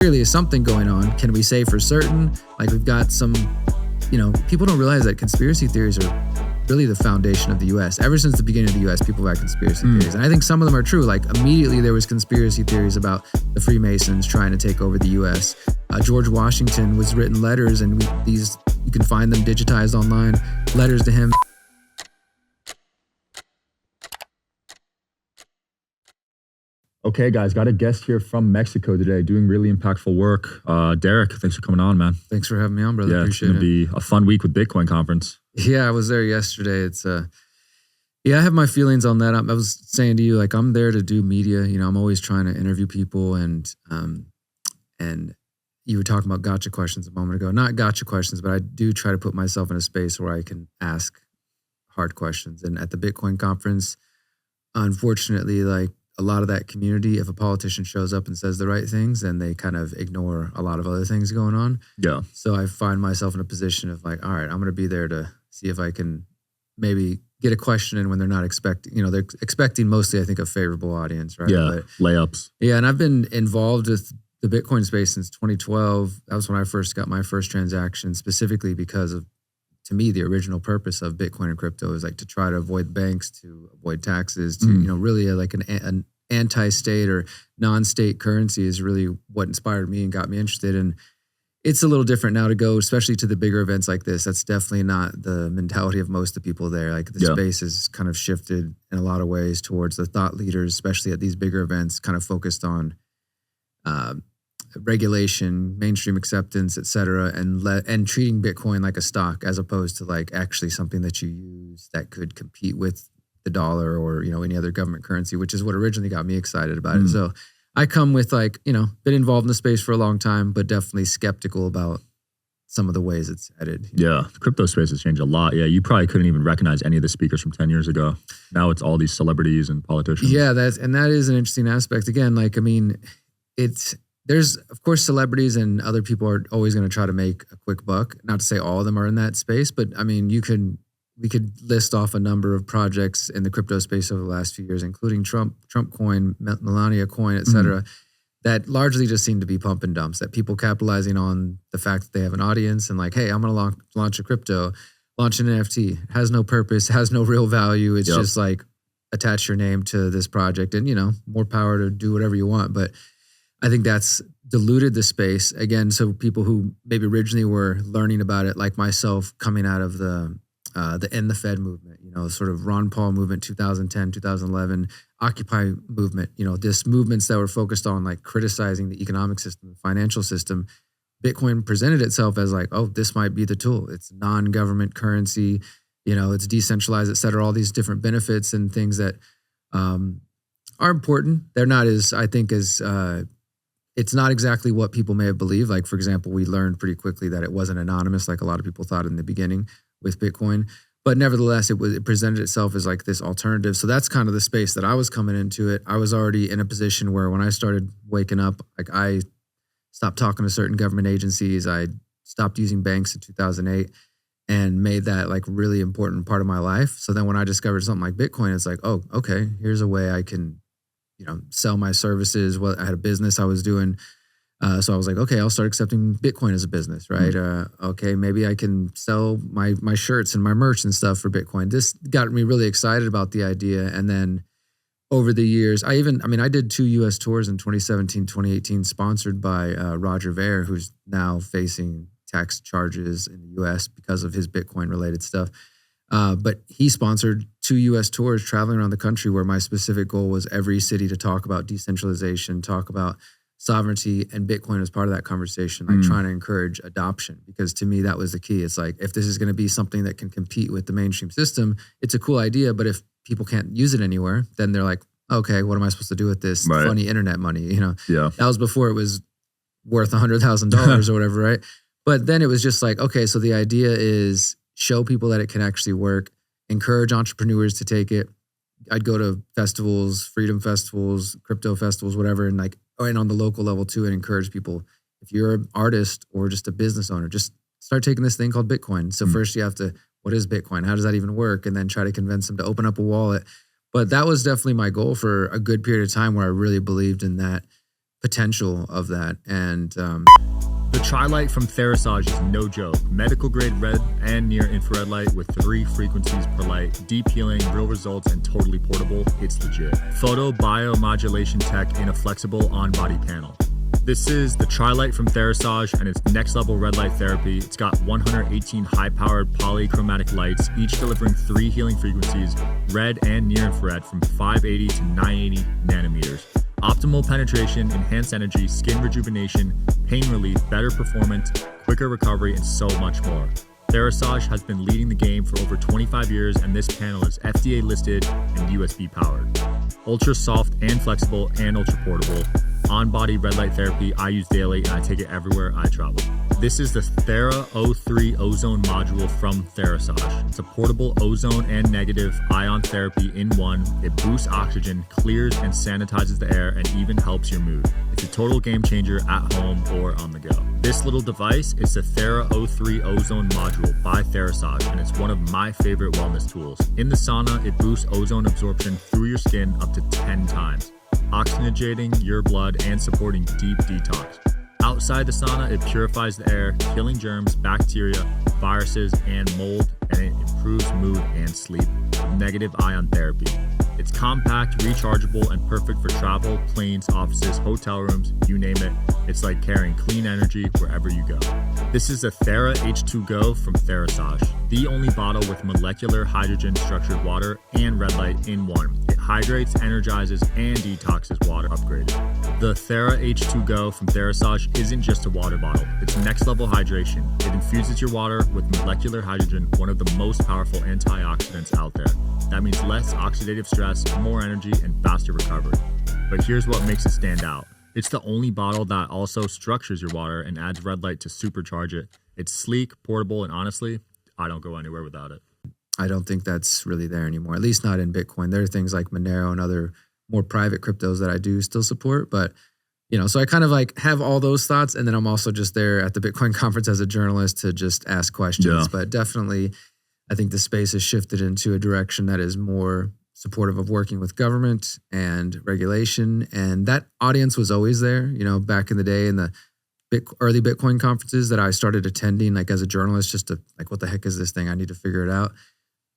clearly is something going on. Can we say for certain? Like we've got some, people don't realize that conspiracy theories are really the foundation of the U.S. Ever since the beginning of the U.S., people have had conspiracy theories. And I think some of them are true. Like immediately there was conspiracy theories about the Freemasons trying to take over the U.S. George Washington was written letters, and you can find them digitized online, letters to him. Okay, guys, got a guest here from Mexico today doing really impactful work. Derrick, thanks for coming on, man. Thanks for having me on, brother. Yeah, Appreciate it. It's going to be a fun week with Bitcoin conference. Yeah, I was there yesterday. It's I have my feelings on that. I was saying to you, like, I'm there to do media. I'm always trying to interview people, and you were talking about gotcha questions a moment ago. Not gotcha questions, but I do try to put myself in a space where I can ask hard questions. And at the Bitcoin conference, unfortunately, like, a lot of that community, if a politician shows up and says the right things, then they kind of ignore a lot of other things going on. Yeah. So I find myself in a position of like, all right, I'm going to be there to see if I can maybe get a question in when they're not expecting, they're expecting mostly, I think, a favorable audience, right? Yeah, but, layups. Yeah, and I've been involved with the Bitcoin space since 2012. That was when I first got my first transaction, specifically because of, to me, the original purpose of Bitcoin and crypto is like to try to avoid banks, to avoid taxes, to, really like an anti-state or non-state currency is really what inspired me and got me interested. And it's a little different now to go, especially to the bigger events like this. That's definitely not the mentality of most of the people there. Like the space has kind of shifted in a lot of ways towards the thought leaders, especially at these bigger events, kind of focused on regulation, mainstream acceptance, et cetera, and treating Bitcoin like a stock as opposed to like actually something that you use that could compete with the dollar or, any other government currency, which is what originally got me excited about it. So I come with like, been involved in the space for a long time, but definitely skeptical about some of the ways it's headed. Yeah, the crypto space has changed a lot. Yeah, you probably couldn't even recognize any of the speakers from 10 years ago. Now it's all these celebrities and politicians. Yeah, that is an interesting aspect. Again, like, I mean, there's, of course, celebrities and other people are always going to try to make a quick buck. Not to say all of them are in that space, but I mean, we could list off a number of projects in the crypto space over the last few years, including Trump coin, Melania coin, et cetera, that largely just seem to be pump and dumps, that people capitalizing on the fact that they have an audience and like, hey, I'm going to launch a crypto, launch an NFT, has no purpose, has no real value. It's just like attach your name to this project and, more power to do whatever you want. But I think that's diluted the space again. So people who maybe originally were learning about it, like myself, coming out of the End the Fed movement, sort of Ron Paul movement, 2010, 2011, Occupy movement, this movements that were focused on like criticizing the economic system, the financial system. Bitcoin presented itself as like, oh, this might be the tool. It's non-government currency, it's decentralized, et cetera, all these different benefits and things that are important. They're not as, I think, it's not exactly what people may have believed. Like, for example, we learned pretty quickly that it wasn't anonymous like a lot of people thought in the beginning with Bitcoin. But nevertheless, it presented itself as like this alternative. So that's kind of the space that I was coming into it. I was already in a position where when I started waking up, like I stopped talking to certain government agencies. I stopped using banks in 2008 and made that like really important part of my life. So then when I discovered something like Bitcoin, it's like, oh, okay, here's a way I can sell my services. Well, I had a business I was doing. So I was like, okay, I'll start accepting Bitcoin as a business, right? Okay, maybe I can sell my shirts and my merch and stuff for Bitcoin. This got me really excited about the idea. And then over the years, I did 2 U.S. tours in 2017, 2018, sponsored by Roger Ver, who's now facing tax charges in the U.S. because of his Bitcoin-related stuff. But he sponsored 2 U.S. tours traveling around the country where my specific goal was every city to talk about decentralization, talk about sovereignty, and Bitcoin as part of that conversation, like trying to encourage adoption. Because to me, that was the key. It's like, if this is going to be something that can compete with the mainstream system, it's a cool idea. But if people can't use it anywhere, then they're like, okay, what am I supposed to do with this funny internet money? That was before it was worth $100,000 or whatever, right? But then it was just like, okay, so the idea is show people that it can actually work, encourage entrepreneurs to take it. I'd go to festivals, freedom festivals, crypto festivals, whatever, and on the local level too, and encourage people. If you're an artist or just a business owner, just start taking this thing called Bitcoin. So first you have to, what is Bitcoin? How does that even work? And then try to convince them to open up a wallet. But that was definitely my goal for a good period of time, where I really believed in that potential of that. And the tri-light from Therasage is no joke. Medical grade red and near infrared light with 3 frequencies per light, deep healing, real results, and totally portable. It's legit. Photo biomodulation tech in a flexible on-body panel. This is the tri-light from Therasage and it's next level red light therapy. It's got 118 high-powered polychromatic lights, each delivering 3 healing frequencies, red and near infrared from 580 to 980 nanometers. Optimal penetration, enhanced energy, skin rejuvenation, pain relief, better performance, quicker recovery, and so much more. Therasage has been leading the game for over 25 years, and this panel is FDA listed and USB powered. Ultra soft and flexible and ultra portable. On-body red light therapy I use daily and I take it everywhere I travel. This is the Thera O3 ozone module from Therasage. It's a portable ozone and negative ion therapy in one. It boosts oxygen, clears and sanitizes the air, and even helps your mood. It's a total game changer at home or on the go. This little device is the Thera O3 ozone module by Therasage, and it's one of my favorite wellness tools. In the sauna, it boosts ozone absorption through your skin up to 10 times, oxygenating your blood and supporting deep detox. Outside the sauna, it purifies the air, killing germs, bacteria, viruses, and mold, and it improves mood and sleep with negative ion therapy. It's compact, rechargeable, and perfect for travel, planes, offices, hotel rooms, you name it. It's like carrying clean energy wherever you go. This is the Thera H2 Go from Therasage, the only bottle with molecular hydrogen structured water and red light in one. It hydrates, energizes, and detoxes water upgraded. The Thera H2 Go from Therasage isn't just a water bottle, it's next level hydration. It infuses your water with molecular hydrogen, one of the most powerful antioxidants out there. That means less oxidative stress, more energy, and faster recovery. But here's what makes it stand out. It's the only bottle that also structures your water and adds red light to supercharge it. It's sleek, portable, and honestly, I don't go anywhere without it. I don't think that's really there anymore, at least not in Bitcoin. There are things like Monero and other more private cryptos that I do still support. But, so I kind of like have all those thoughts. And then I'm also just there at the Bitcoin conference as a journalist to just ask questions. Yeah. But definitely, I think the space has shifted into a direction that is more supportive of working with government and regulation. And that audience was always there, back in the day in the early Bitcoin conferences that I started attending, like as a journalist, just to like, what the heck is this thing? I need to figure it out.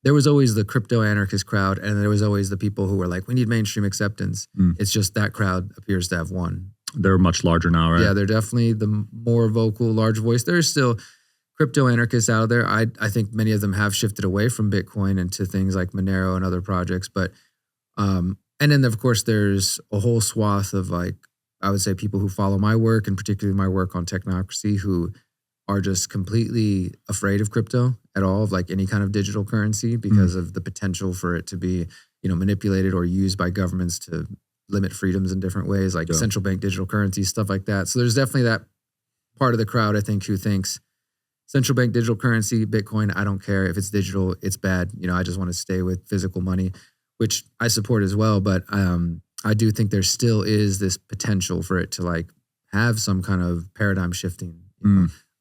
There was always the crypto anarchist crowd. And there was always the people who were like, we need mainstream acceptance. It's just that crowd appears to have won. They're much larger now, right? Yeah, they're definitely the more vocal, large voice. There's still crypto anarchists out there. I think many of them have shifted away from Bitcoin into things like Monero and other projects. But, and then of course there's a whole swath of like, I would say people who follow my work and particularly my work on technocracy who are just completely afraid of crypto at all, of like any kind of digital currency because of the potential for it to be, manipulated or used by governments to limit freedoms in different ways, like central bank digital currencies, stuff like that. So there's definitely that part of the crowd, I think, who thinks central bank digital currency, Bitcoin, I don't care if it's digital, it's bad. I just want to stay with physical money, which I support as well. But I do think there still is this potential for it to like have some kind of paradigm shifting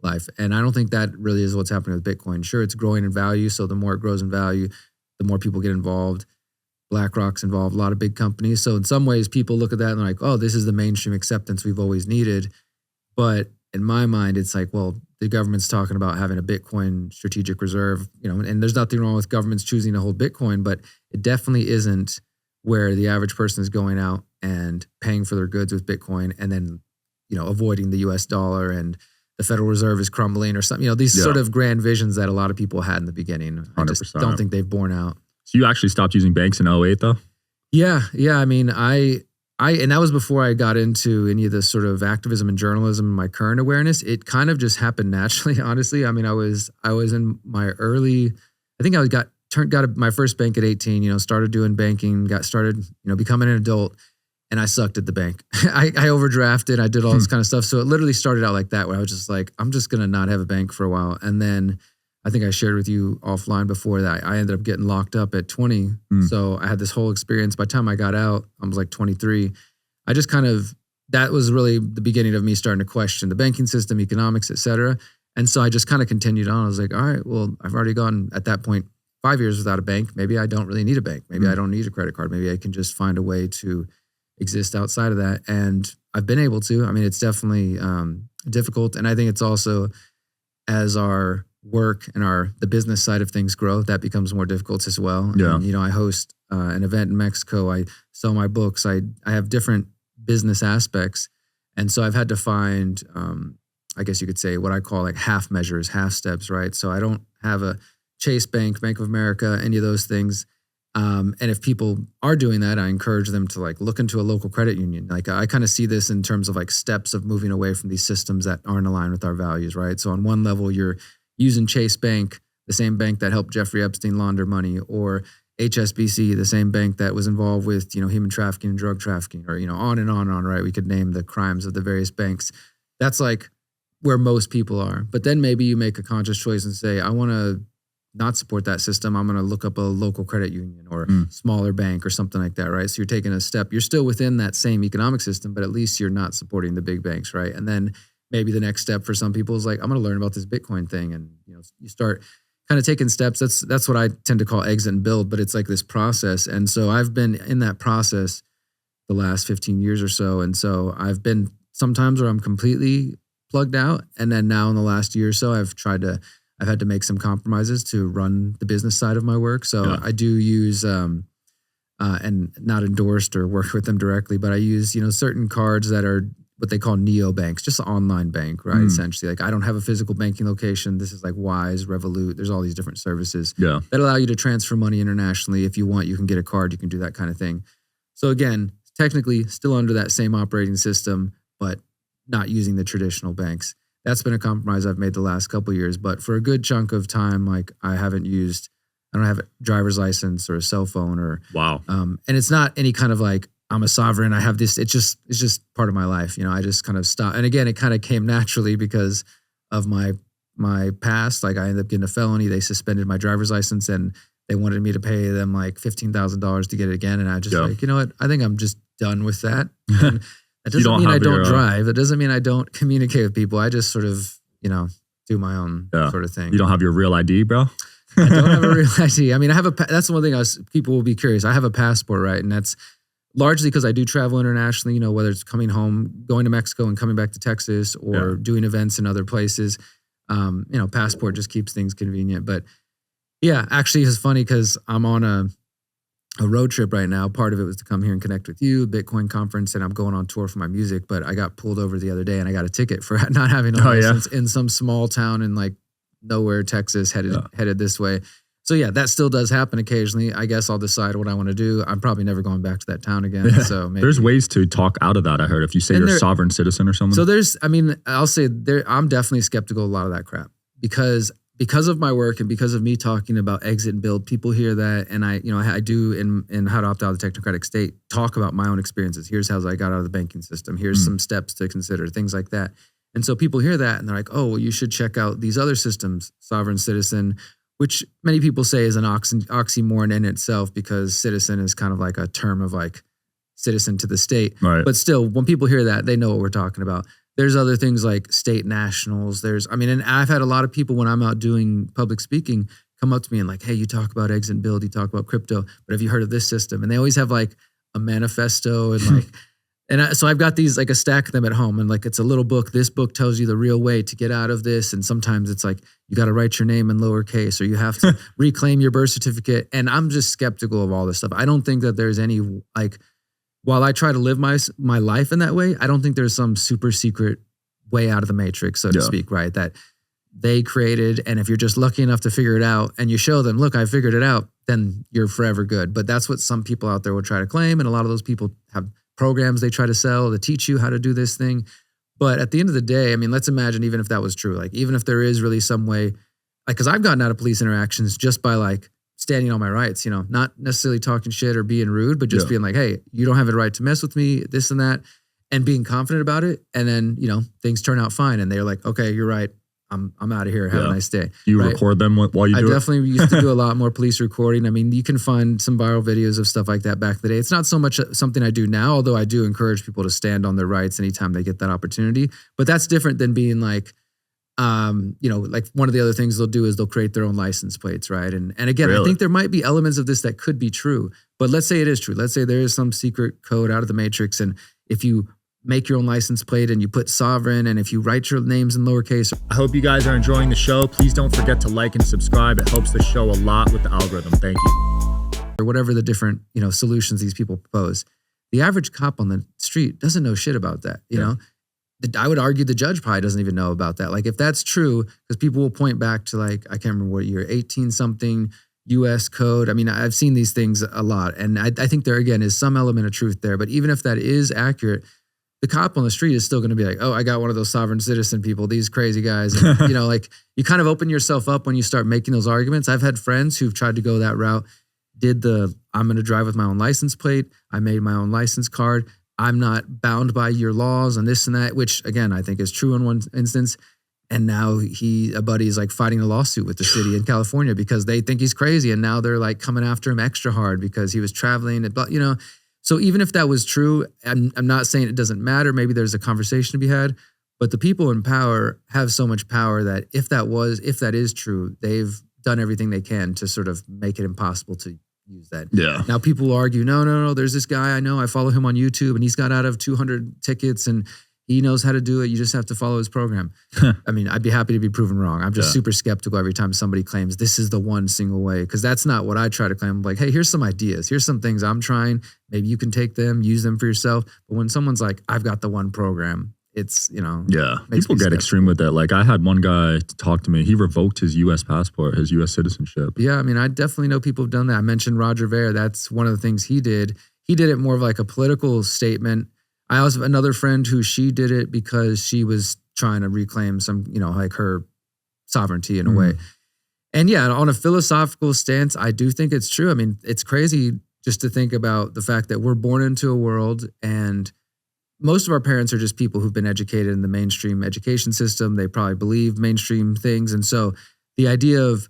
life. And I don't think that really is what's happening with Bitcoin. Sure, it's growing in value. So the more it grows in value, the more people get involved. BlackRock's involved, a lot of big companies. So in some ways, people look at that and they're like, oh, this is the mainstream acceptance we've always needed. But in my mind, it's like, well, the government's talking about having a Bitcoin strategic reserve, and there's nothing wrong with governments choosing to hold Bitcoin, but it definitely isn't where the average person is going out and paying for their goods with Bitcoin and then, avoiding the US dollar and the Federal Reserve is crumbling or something, these sort of grand visions that a lot of people had in the beginning. 100%. I just don't think they've borne out. So you actually stopped using banks in 2008 though? Yeah. I mean, I and that was before I got into any of the sort of activism and journalism, my current awareness. It kind of just happened naturally, honestly. I mean, I was in my early, I think I got my first bank at 18, started doing banking, started becoming an adult, and I sucked at the bank. I overdrafted, I did all this kind of stuff. So it literally started out like that, where I was just like, I'm just going to not have a bank for a while. And then I think I shared with you offline before that I ended up getting locked up at 20. So I had this whole experience. By the time I got out, I was like 23. I just that was really the beginning of me starting to question the banking system, economics, et cetera. And so I just kind of continued on. I was like, all right, well, I've already gone at that point 5 years without a bank. Maybe I don't really need a bank. Maybe I don't need a credit card. Maybe I can just find a way to exist outside of that. And I've been able to. I mean, it's definitely difficult. And I think it's also, as our work and the business side of things grow, that becomes more difficult as well. Yeah. And, I host an event in Mexico. I sell my books. I have different business aspects. And so I've had to find, I guess you could say, what I call like half measures, half steps, right? So I don't have a Chase Bank, Bank of America, any of those things. And if people are doing that, I encourage them to like look into a local credit union. Like I kind of see this in terms of like steps of moving away from these systems that aren't aligned with our values, right? So on one level, you're using Chase Bank, the same bank that helped Jeffrey Epstein launder money, or HSBC, the same bank that was involved with, human trafficking and drug trafficking, or, on and on and on, right? We could name the crimes of the various banks. That's like where most people are. But then maybe you make a conscious choice and say, I want to not support that system. I'm going to look up a local credit union or smaller bank or something like that, right? So you're taking a step. You're still within that same economic system, but at least you're not supporting the big banks, right? And then maybe the next step for some people is like, I'm going to learn about this Bitcoin thing. And, you start kind of taking steps. That's what I tend to call exit and build, but it's like this process. And so I've been in that process the last 15 years or so. And so I've been sometimes where I'm completely plugged out. And then now in the last year or so, I've had to make some compromises to run the business side of my work. So I do use, and not endorsed or work with them directly, but I use, certain cards that are what they call neobanks, just an online bank, right? Essentially, like I don't have a physical banking location. This is like Wise, Revolut. There's all these different services that allow you to transfer money internationally. If you want, you can get a card, you can do that kind of thing. So again, technically still under that same operating system, but not using the traditional banks. That's been a compromise I've made the last couple of years. But for a good chunk of time, like I don't have a driver's license or a cell phone or and it's not any kind of like I'm a sovereign. I have this. It's just part of my life. I just kind of stopped. And again, it kind of came naturally because of my past. Like I ended up getting a felony. They suspended my driver's license and they wanted me to pay them like $15,000 to get it again. And I just like, you know what? I think I'm just done with that. And that doesn't mean I don't drive. It doesn't mean I don't communicate with people. I just sort of, do my own sort of thing. You don't have your real ID, bro? I don't have a real ID. I mean, that's the one thing people will be curious. I have a passport, right? And that's largely because I do travel internationally, whether it's coming home, going to Mexico and coming back to Texas or doing events in other places. Passport just keeps things convenient. But yeah, actually it's funny because I'm on a road trip right now. Part of it was to come here and connect with you, Bitcoin conference, and I'm going on tour for my music. But I got pulled over the other day and I got a ticket for not having a license in some small town in like nowhere, Texas, headed this way. So yeah, that still does happen occasionally. I guess I'll decide what I want to do. I'm probably never going back to that town again. So maybe. There's ways to talk out of that. I heard if you say you're a sovereign citizen or something. So I'll say I'm definitely skeptical of a lot of that crap because of my work and because of me talking about exit and build. People hear that, and I do in How to Opt Out of the Technocratic State talk about my own experiences. Here's how I got out of the banking system. Here's some steps to consider, things like that. And so people hear that and they're like, oh, well, you should check out these other systems, sovereign citizen, which many people say is an oxymoron in itself because citizen is kind of like a term of like citizen to the state. Right. But still, when people hear that, they know what we're talking about. There's other things like state nationals. And I've had a lot of people when I'm out doing public speaking come up to me and like, hey, you talk about exit and build, you talk about crypto, but have you heard of this system? And they always have like a manifesto and like, so I've got these like a stack of them at home and like it's a little book. This book tells you the real way to get out of this. And sometimes it's like you got to write your name in lowercase or you have to reclaim your birth certificate. And I'm just skeptical of all this stuff. I don't think that there's any like, while I try to live my life in that way, I don't think there's some super secret way out of the matrix, so to speak, right? That they created. And if you're just lucky enough to figure it out and you show them, look, I figured it out, then you're forever good. But that's what some people out there will try to claim. And a lot of those people have programs they try to sell to teach you how to do this thing. But at the end of the day, I mean, let's imagine even if that was true, like even if there is really some way, like, because I've gotten out of police interactions just by like standing on my rights, not necessarily talking shit or being rude, but just being like, hey, you don't have a right to mess with me, this and that, and being confident about it. And then, things turn out fine. And they're like, okay, you're right. I'm out of here. Have a nice day. You record them while you do it? I definitely used to do a lot more police recording. I mean, you can find some viral videos of stuff like that back in the day. It's not so much something I do now, although I do encourage people to stand on their rights anytime they get that opportunity. But that's different than being like Like one of the other things they'll do is they'll create their own license plates, right? And again, I Really? think there might be elements of this that could be true, but let's say it is true. Let's say there is some secret code out of the matrix, and if you make your own license plate and you put sovereign, and if you write your names in lowercase. I hope you guys are enjoying the show. Please don't forget to like and subscribe. It helps the show a lot with the algorithm. Thank you. Or whatever the different, solutions these people propose. The average cop on the street doesn't know shit about that, you know? I would argue the judge probably doesn't even know about that. Like if that's true, because people will point back to like, I can't remember what year, 18 something US code. I mean, I've seen these things a lot. And I think there again is some element of truth there. But even if that is accurate, the cop on the street is still going to be like, oh, I got one of those sovereign citizen people, these crazy guys. And, like you kind of open yourself up when you start making those arguments. I've had friends who've tried to go that route, I'm going to drive with my own license plate. I made my own license card. I'm not bound by your laws and this and that, which again, I think is true in one instance. And now a buddy is like fighting a lawsuit with the city in California because they think he's crazy. And now they're like coming after him extra hard because he was traveling. So even if that was true, I'm not saying it doesn't matter. Maybe there's a conversation to be had, but the people in power have so much power that if that is true, they've done everything they can to sort of make it impossible to use that. Yeah. Now people will argue, no, there's this guy I know, I follow him on YouTube and he's got out of 200 tickets and he knows how to do it. You just have to follow his program. I mean, I'd be happy to be proven wrong. I'm just super skeptical every time somebody claims this is the one single way, because that's not what I try to claim. I'm like, hey, here's some ideas. Here's some things I'm trying. Maybe you can take them, use them for yourself. But when someone's like, I've got the one program, it's, Yeah. People get extreme with that. Like I had one guy talk to me. He revoked his U.S. passport, his U.S. citizenship. Yeah. I mean, I definitely know people who've done that. I mentioned Roger Ver. That's one of the things he did. He did it more of like a political statement. I also have another friend who she did it because she was trying to reclaim some, like her sovereignty in a way. And yeah, on a philosophical stance, I do think it's true. I mean, it's crazy just to think about the fact that we're born into a world and most of our parents are just people who've been educated in the mainstream education system. They probably believe mainstream things. And so the idea of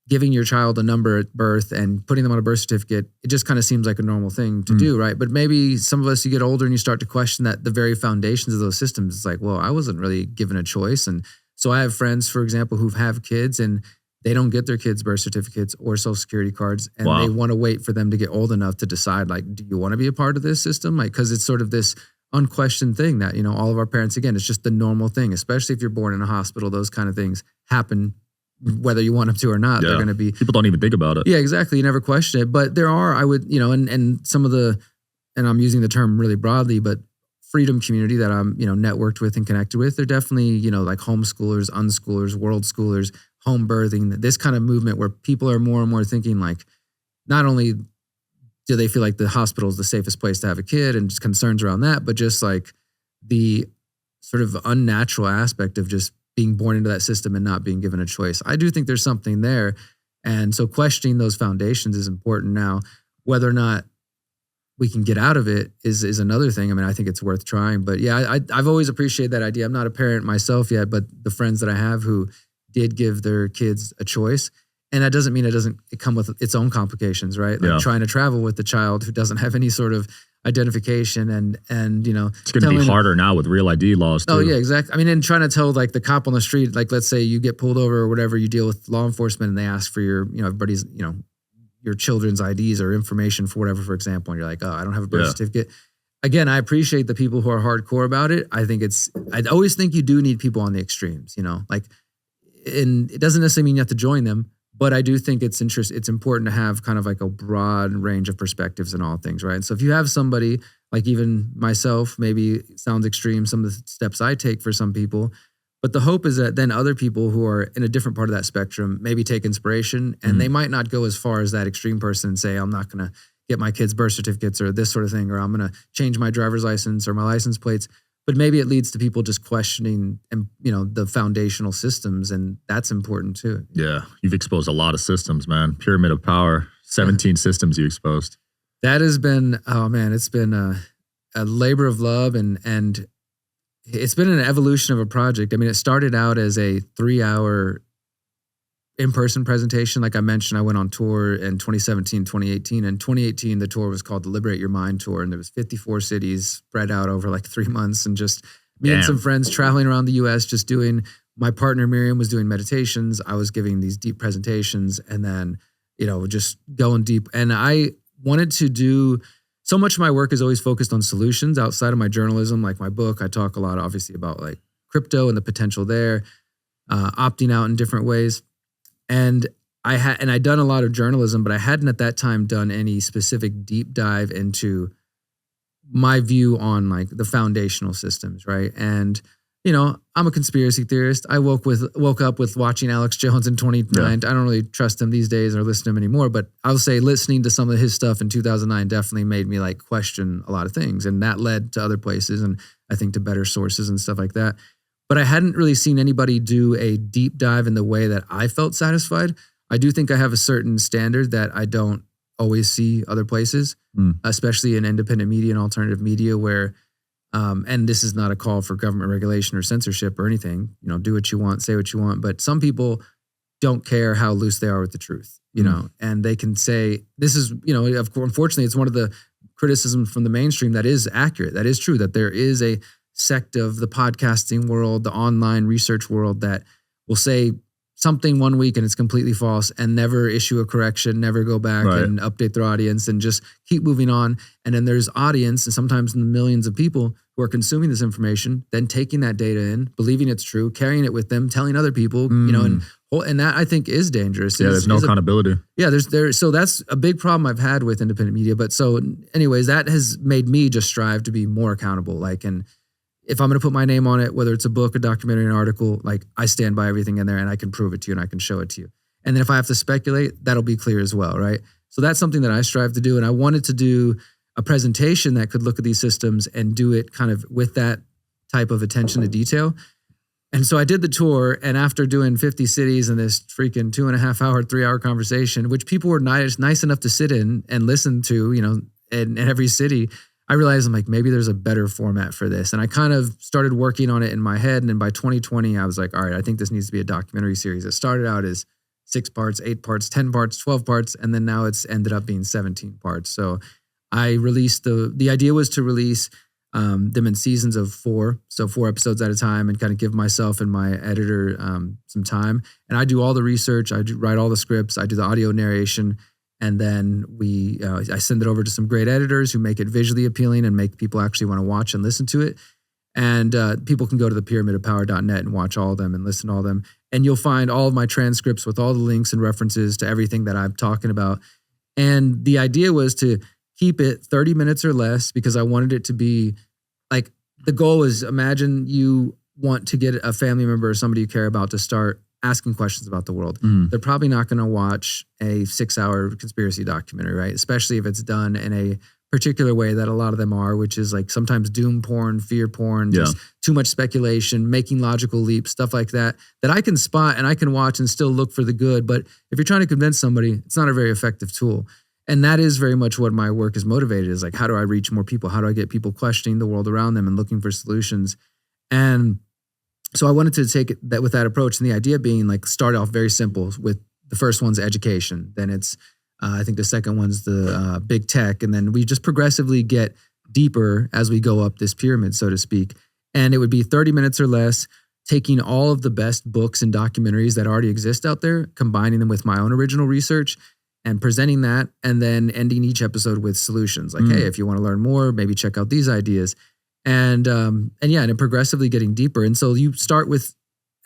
giving your child a number at birth and putting them on a birth certificate, it just kind of seems like a normal thing to do, right? But maybe some of us, you get older and you start to question that the very foundations of those systems. It's like, well, I wasn't really given a choice. And so I have friends, for example, who have kids and they don't get their kids' birth certificates or social security cards. And they want to wait for them to get old enough to decide, like, do you want to be a part of this system? Like, because it's sort of this unquestioned thing that, all of our parents, again, it's just the normal thing, especially if you're born in a hospital, those kind of things happen whether you want them to or not. They're going to be. People don't even think about it. Yeah, exactly. You never question it. But there are, I would, and some of the, and I'm using the term really broadly, but freedom community that I'm, networked with and connected with, they're definitely, like homeschoolers, unschoolers, world schoolers, home birthing, this kind of movement where people are more and more thinking like, not only do they feel like the hospital is the safest place to have a kid and just concerns around that, but just like the sort of unnatural aspect of just being born into that system and not being given a choice. I do think there's something there. And so questioning those foundations is important. Now, whether or not we can get out of it is another thing. I mean, I think it's worth trying. But yeah, I've always appreciated that idea. I'm not a parent myself yet, but the friends that I have who did give their kids a choice. And that doesn't mean it come with its own complications, right? Like trying to travel with the child who doesn't have any sort of identification and it's going to be harder now with real ID laws too. Oh yeah, exactly. I mean, and trying to tell like the cop on the street, like let's say you get pulled over or whatever, you deal with law enforcement and they ask for your, everybody's, your children's IDs or information for whatever, for example, and you're like, oh, I don't have a birth certificate. Again, I appreciate the people who are hardcore about it. I always think you do need people on the extremes, like, and it doesn't necessarily mean you have to join them, but I do think it's important to have kind of like a broad range of perspectives in all things, right? And so if you have somebody like even myself, maybe it sounds extreme, some of the steps I take for some people, but the hope is that then other people who are in a different part of that spectrum maybe take inspiration and they might not go as far as that extreme person and say, I'm not going to get my kids' birth certificates or this sort of thing, or I'm going to change my driver's license or my license plates. But maybe it leads to people just questioning and, the foundational systems. And that's important too. Yeah. You've exposed a lot of systems, man. Pyramid of power, 17 systems you exposed. That has been, oh man, it's been a labor of love and it's been an evolution of a project. I mean, it started out as a 3-hour in-person presentation. Like I mentioned, I went on tour in 2017, 2018. In 2018, the tour was called the Liberate Your Mind Tour. And there was 54 cities spread out over like 3 months. And just, Me and some friends traveling around the US just doing, my partner Miriam was doing meditations. I was giving these deep presentations and then, just going deep. And I wanted to do, so much of my work is always focused on solutions outside of my journalism. Like my book, I talk a lot obviously about like crypto and the potential there, opting out in different ways. And I'd done a lot of journalism, but I hadn't at that time done any specific deep dive into my view on like the foundational systems, right? And I'm a conspiracy theorist. I woke up with watching Alex Jones in 2009. I don't really trust him these days or listen to him anymore, but I would say listening to some of his stuff in 2009 definitely made me like question a lot of things, and that led to other places and I think to better sources and stuff like that. But I hadn't really seen anybody do a deep dive in the way that I felt satisfied. I do think I have a certain standard that I don't always see other places, especially in independent media and alternative media where, and this is not a call for government regulation or censorship or anything, do what you want, say what you want. But some people don't care how loose they are with the truth, and they can say, this is, unfortunately, it's one of the criticisms from the mainstream that is accurate. That is true, that there is a sect of the podcasting world, the online research world that will say something one week and it's completely false and never issue a correction, never go back and update their audience and just keep moving on. And then there's audience and sometimes the millions of people who are consuming this information, then taking that data in, believing it's true, carrying it with them, telling other people, and that I think is dangerous. Yeah, there's no accountability. So that's a big problem I've had with independent media. But so anyways, that has made me just strive to be more accountable. And if I'm going to put my name on it, whether it's a book, a documentary, an article, I stand by everything in there and I can prove it to you and I can show it to you. And then if I have to speculate, that'll be clear as well, right? So that's something that I strive to do. And I wanted to do a presentation that could look at these systems and do it kind of with that type of attention to detail. And so I did the tour, and after doing 50 cities and this freaking 2.5 hour, 3 hour conversation, which people were nice enough to sit in and listen to, in every city, I realized I'm like, maybe there's a better format for this. And I kind of started working on it in my head. And then by 2020, I was like, all right, I think this needs to be a documentary series. It started out as 6 parts, 8 parts, 10 parts, 12 parts. And then now it's ended up being 17 parts. So I released the idea was to release them in seasons of 4. So 4 episodes at a time and kind of give myself and my editor some time. And I do all the research. I write all the scripts. I do the audio narration. And then I send it over to some great editors who make it visually appealing and make people actually want to watch and listen to it. And people can go to thepyramidofpower.net and watch all of them and listen to all of them. And you'll find all of my transcripts with all the links and references to everything that I'm talking about. And the idea was to keep it 30 minutes or less because I wanted it to be like, the goal is, imagine you want to get a family member or somebody you care about to start asking questions about the world. They're probably not going to watch a 6-hour conspiracy documentary, right? Especially if it's done in a particular way that a lot of them are, which is like sometimes doom porn, fear porn, just too much speculation, making logical leaps, stuff like that I can spot and I can watch and still look for the good. But if you're trying to convince somebody, it's not a very effective tool. And that is very much what my work is motivated, is like, how do I reach more people? How do I get people questioning the world around them and looking for solutions? And so I wanted to take it with that approach, and the idea being like start off very simple with the first one's education. Then it's, I think the second one's the big tech. And then we just progressively get deeper as we go up this pyramid, so to speak. And it would be 30 minutes or less, taking all of the best books and documentaries that already exist out there, combining them with my own original research and presenting that, and then ending each episode with solutions. Like, hey, if you want to learn more, maybe check out these ideas. And then progressively getting deeper. And so you start with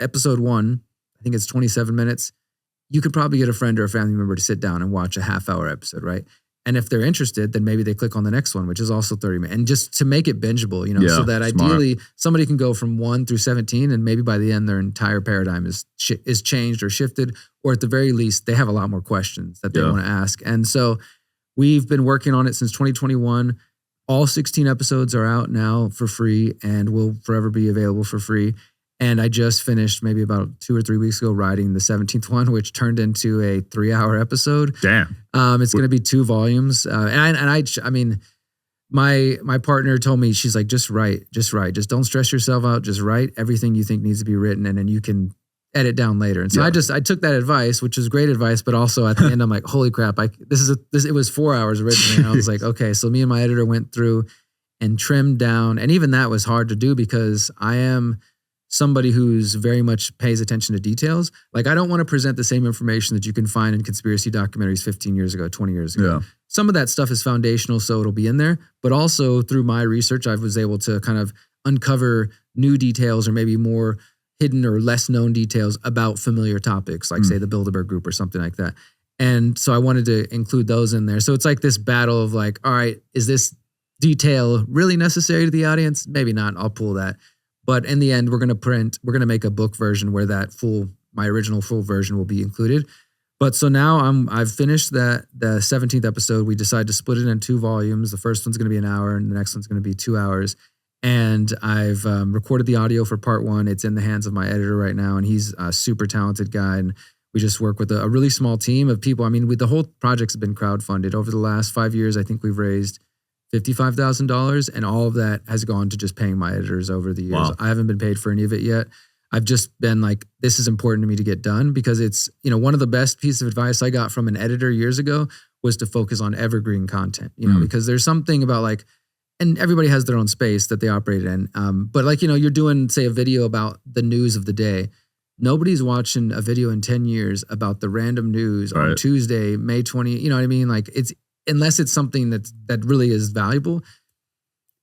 episode 1, I think it's 27 minutes. You could probably get a friend or a family member to sit down and watch a half-hour episode, right? And if they're interested, then maybe they click on the next one, which is also 30 minutes. And just to make it bingeable, so that ideally somebody can go from 1 through 17, and maybe by the end their entire paradigm is changed or shifted, or at the very least they have a lot more questions that they want to ask. And so we've been working on it since 2021. All 16 episodes are out now for free and will forever be available for free. And I just finished maybe about 2 or 3 weeks ago writing the 17th one, which turned into a 3-hour episode. Damn. It's going to be 2 volumes. I mean, my partner told me, she's like, just write. Just don't stress yourself out. Just write everything you think needs to be written, and then you can edit down later. And so I took that advice, which is great advice, but also at the end I'm like, holy crap, it was 4 hours written, and I was like, okay. So me and my editor went through and trimmed down. And even that was hard to do because I am somebody who's very much pays attention to details. Like, I don't want to present the same information that you can find in conspiracy documentaries 15 years ago, 20 years ago. Yeah. Some of that stuff is foundational, so it'll be in there. But also through my research, I was able to kind of uncover new details or maybe more hidden or less known details about familiar topics, like say the Bilderberg Group or something like that. And so I wanted to include those in there. So it's like this battle of like, all right, is this detail really necessary to the audience? Maybe not. I'll pull that. But in the end, we're going to make a book version where my original full version will be included. But so now I've finished the 17th episode. We decided to split it in 2 volumes. The first one's going to be an hour and the next one's going to be 2 hours. And I've recorded the audio for part 1. It's in the hands of my editor right now. And he's a super talented guy. And we just work with a really small team of people. I mean, the whole project's been crowdfunded. Over the last 5 years, I think we've raised $55,000, and all of that has gone to just paying my editors over the years. Wow. I haven't been paid for any of it yet. I've just been like, this is important to me to get done because it's, one of the best pieces of advice I got from an editor years ago was to focus on evergreen content, because there's something about like, and everybody has their own space that they operate in. But like, you're doing, say, a video about the news of the day. Nobody's watching a video in 10 years about the random news on Tuesday, May 20, you know what I mean? Like unless it's something that really is valuable,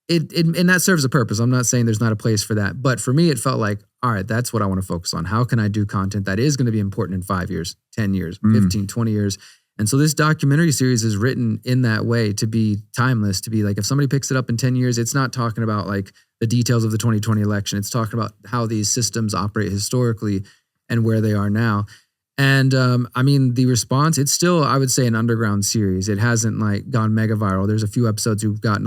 and that serves a purpose. I'm not saying there's not a place for that, but for me, it felt like, all right, that's what I want to focus on. How can I do content that is going to be important in 5 years, 10 years, 15, 20 years? And so this documentary series is written in that way to be timeless, to be like, if somebody picks it up in 10 years, it's not talking about like the details of the 2020 election. It's talking about how these systems operate historically and where they are now. And I mean, the response, it's still, I would say, an underground series. It hasn't like gone mega viral. There's a few episodes who've gotten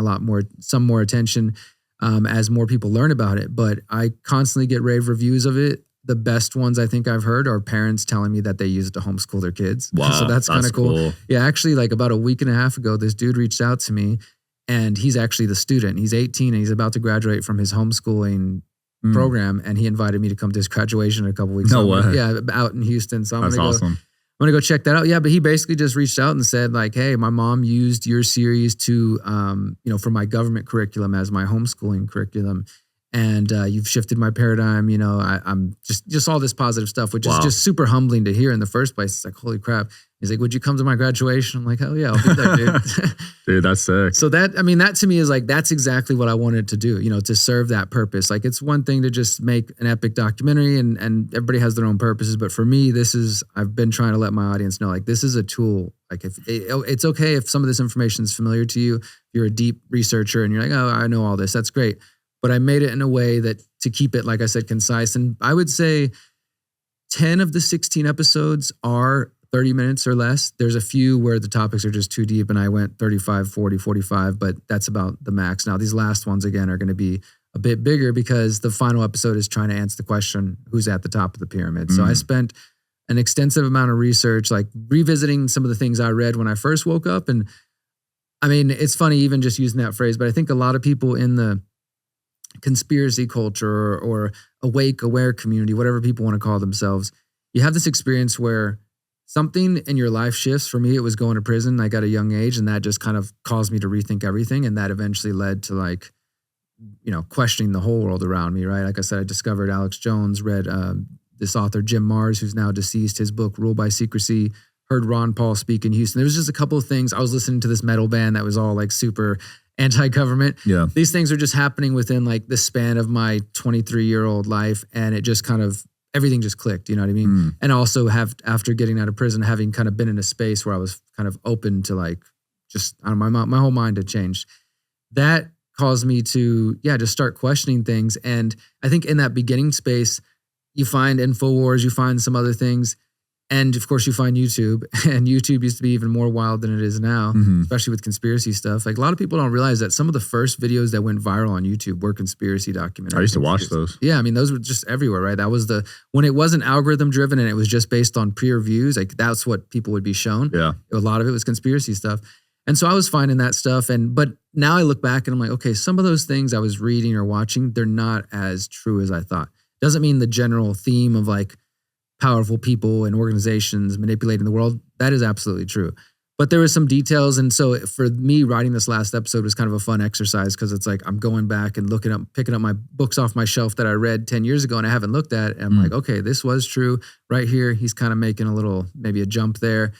some more attention as more people learn about it. But I constantly get rave reviews of it. The best ones I think I've heard are parents telling me that they use it to homeschool their kids. Wow, so that's kind of cool. Yeah, actually, like about a week and a half ago, this dude reached out to me, and he's actually the student. He's 18 and he's about to graduate from his homeschooling program, and he invited me to come to his graduation in a couple weeks. No way. Yeah, out in Houston. So that's awesome. I'm gonna go check that out. Yeah, but he basically just reached out and said like, hey, my mom used your series to, for my government curriculum as my homeschooling curriculum. And you've shifted my paradigm. I'm just all this positive stuff, which is just super humbling to hear in the first place. It's like, holy crap. He's like, would you come to my graduation? I'm like, hell yeah, I'll be there, dude. Dude, that's sick. So that to me is like, that's exactly what I wanted to do, to serve that purpose. Like, it's one thing to just make an epic documentary and everybody has their own purposes. But for me, I've been trying to let my audience know, like, this is a tool. Like, if it's okay if some of this information is familiar to you, if you're a deep researcher and you're like, oh, I know all this, that's great. But I made it in a way that to keep it, like I said, concise. And I would say 10 of the 16 episodes are 30 minutes or less. There's a few where the topics are just too deep and I went 35, 40, 45, but that's about the max. Now, these last ones, again, are going to be a bit bigger because the final episode is trying to answer the question, who's at the top of the pyramid? So I spent an extensive amount of research, like revisiting some of the things I read when I first woke up. And I mean, it's funny even just using that phrase, but I think a lot of people in the conspiracy culture or awake, aware community, whatever people want to call themselves, you have this experience where something in your life shifts. For me, it was going to prison. I got a young age, and that just kind of caused me to rethink everything. And that eventually led to like, questioning the whole world around me, right? Like I said, I discovered Alex Jones, read this author, Jim Marrs, who's now deceased, his book, Rule by Secrecy, heard Ron Paul speak in Houston. There was just a couple of things. I was listening to this metal band that was all like super anti-government. Yeah. These things are just happening within like the span of my 23-year-old life. And it just kind of, everything just clicked, you know what I mean? And also after getting out of prison, having kind of been in a space where I was kind of open to like, just, I don't know, my whole mind had changed. That caused me to, just start questioning things. And I think in that beginning space, you find InfoWars, you find some other things. And of course, you find YouTube, and YouTube used to be even more wild than it is now, especially with conspiracy stuff. Like, a lot of people don't realize that some of the first videos that went viral on YouTube were conspiracy documentaries. I used to watch those. Yeah, I mean, those were just everywhere, right? That was when it wasn't algorithm driven and it was just based on peer reviews, like that's what people would be shown. Yeah. A lot of it was conspiracy stuff. And so I was finding that stuff. But now I look back and I'm like, okay, some of those things I was reading or watching, they're not as true as I thought. Doesn't mean the general theme of like powerful people and organizations manipulating the world, that is absolutely true. But there was some details. And so for me, writing this last episode was kind of a fun exercise because it's like I'm going back and picking up my books off my shelf that I read 10 years ago and I haven't looked at. And I'm like, okay, this was true right here. He's kind of making maybe a jump there,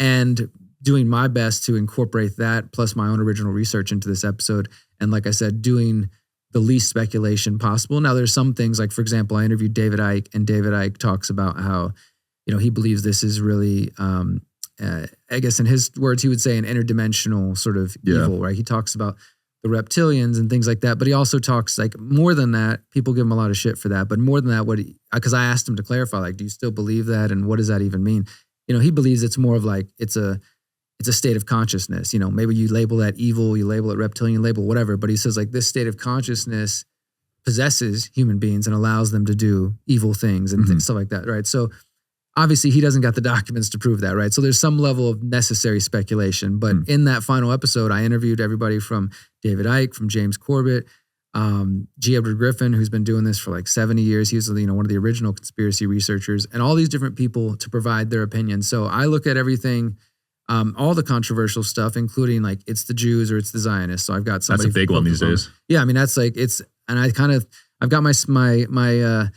and doing my best to incorporate that plus my own original research into this episode. And like I said, doing the least speculation possible. Now, there's some things like, for example, I interviewed David Icke, and David Icke talks about how, he believes this is really, I guess in his words, he would say an interdimensional sort of evil, right? He talks about the reptilians and things like that, but he also talks like more than that. People give him a lot of shit for that, but more than that, because I asked him to clarify, like, do you still believe that? And what does that even mean? He believes it's more of like, it's a state of consciousness. Maybe you label that evil, you label it reptilian, label whatever, but he says like this state of consciousness possesses human beings and allows them to do evil things and stuff like that, right? So obviously, he doesn't got the documents to prove that, right? So there's some level of necessary speculation. But in that final episode, I interviewed everybody from David Icke, from James Corbett, G. Edward Griffin, who's been doing this for like 70 years. He was one of the original conspiracy researchers, and all these different people to provide their opinions. So I look at everything, all the controversial stuff, including like it's the Jews or it's the Zionists. So I've got somebody. That's a big one these days. Yeah, I mean that's like and I've got my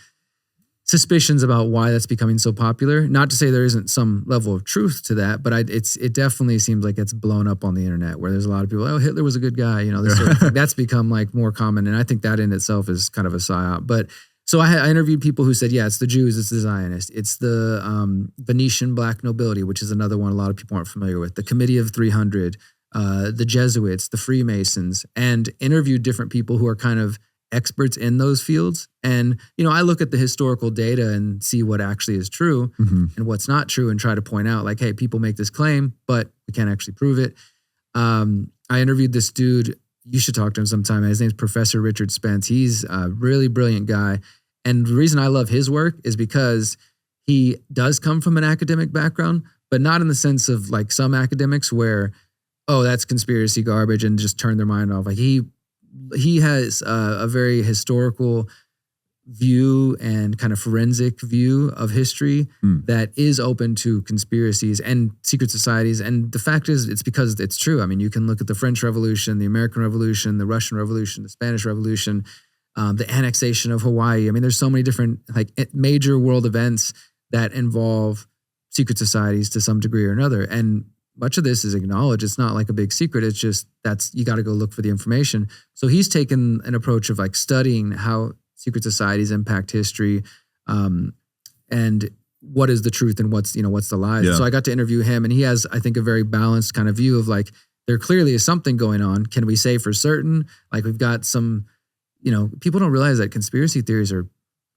suspicions about why that's becoming so popular. Not to say there isn't some level of truth to that, but it definitely seems like it's blown up on the internet where there's a lot of people, Hitler was a good guy, this sort of thing. That's become like more common. And I think that in itself is kind of a psyop. But so I interviewed people who said, yeah, it's the Jews, it's the Zionists, it's the Venetian black nobility, which is another one a lot of people aren't familiar with, the Committee of 300, the Jesuits, the Freemasons, and interviewed different people who are kind of experts in those fields. And, I look at the historical data and see what actually is true and what's not true and try to point out like, hey, people make this claim, but we can't actually prove it. I interviewed this dude. You should talk to him sometime. His name's Professor Richard Spence. He's a really brilliant guy. And the reason I love his work is because he does come from an academic background, but not in the sense of like some academics where, oh, that's conspiracy garbage and just turn their mind off. Like he has a very historical view and kind of forensic view of history that is open to conspiracies and secret societies. And the fact is, it's because it's true. I mean, you can look at the French Revolution, the American Revolution, the Russian Revolution, the Spanish Revolution, the annexation of Hawaii. I mean, there's so many different like major world events that involve secret societies to some degree or another. And much of this is acknowledged. It's not like a big secret. It's just you got to go look for the information. So he's taken an approach of like studying how secret societies impact history, and what is the truth and what's the lies. Yeah. So I got to interview him, and he has, I think, a very balanced kind of view of like there clearly is something going on. Can we say for certain? Like we've got some, people don't realize that conspiracy theories are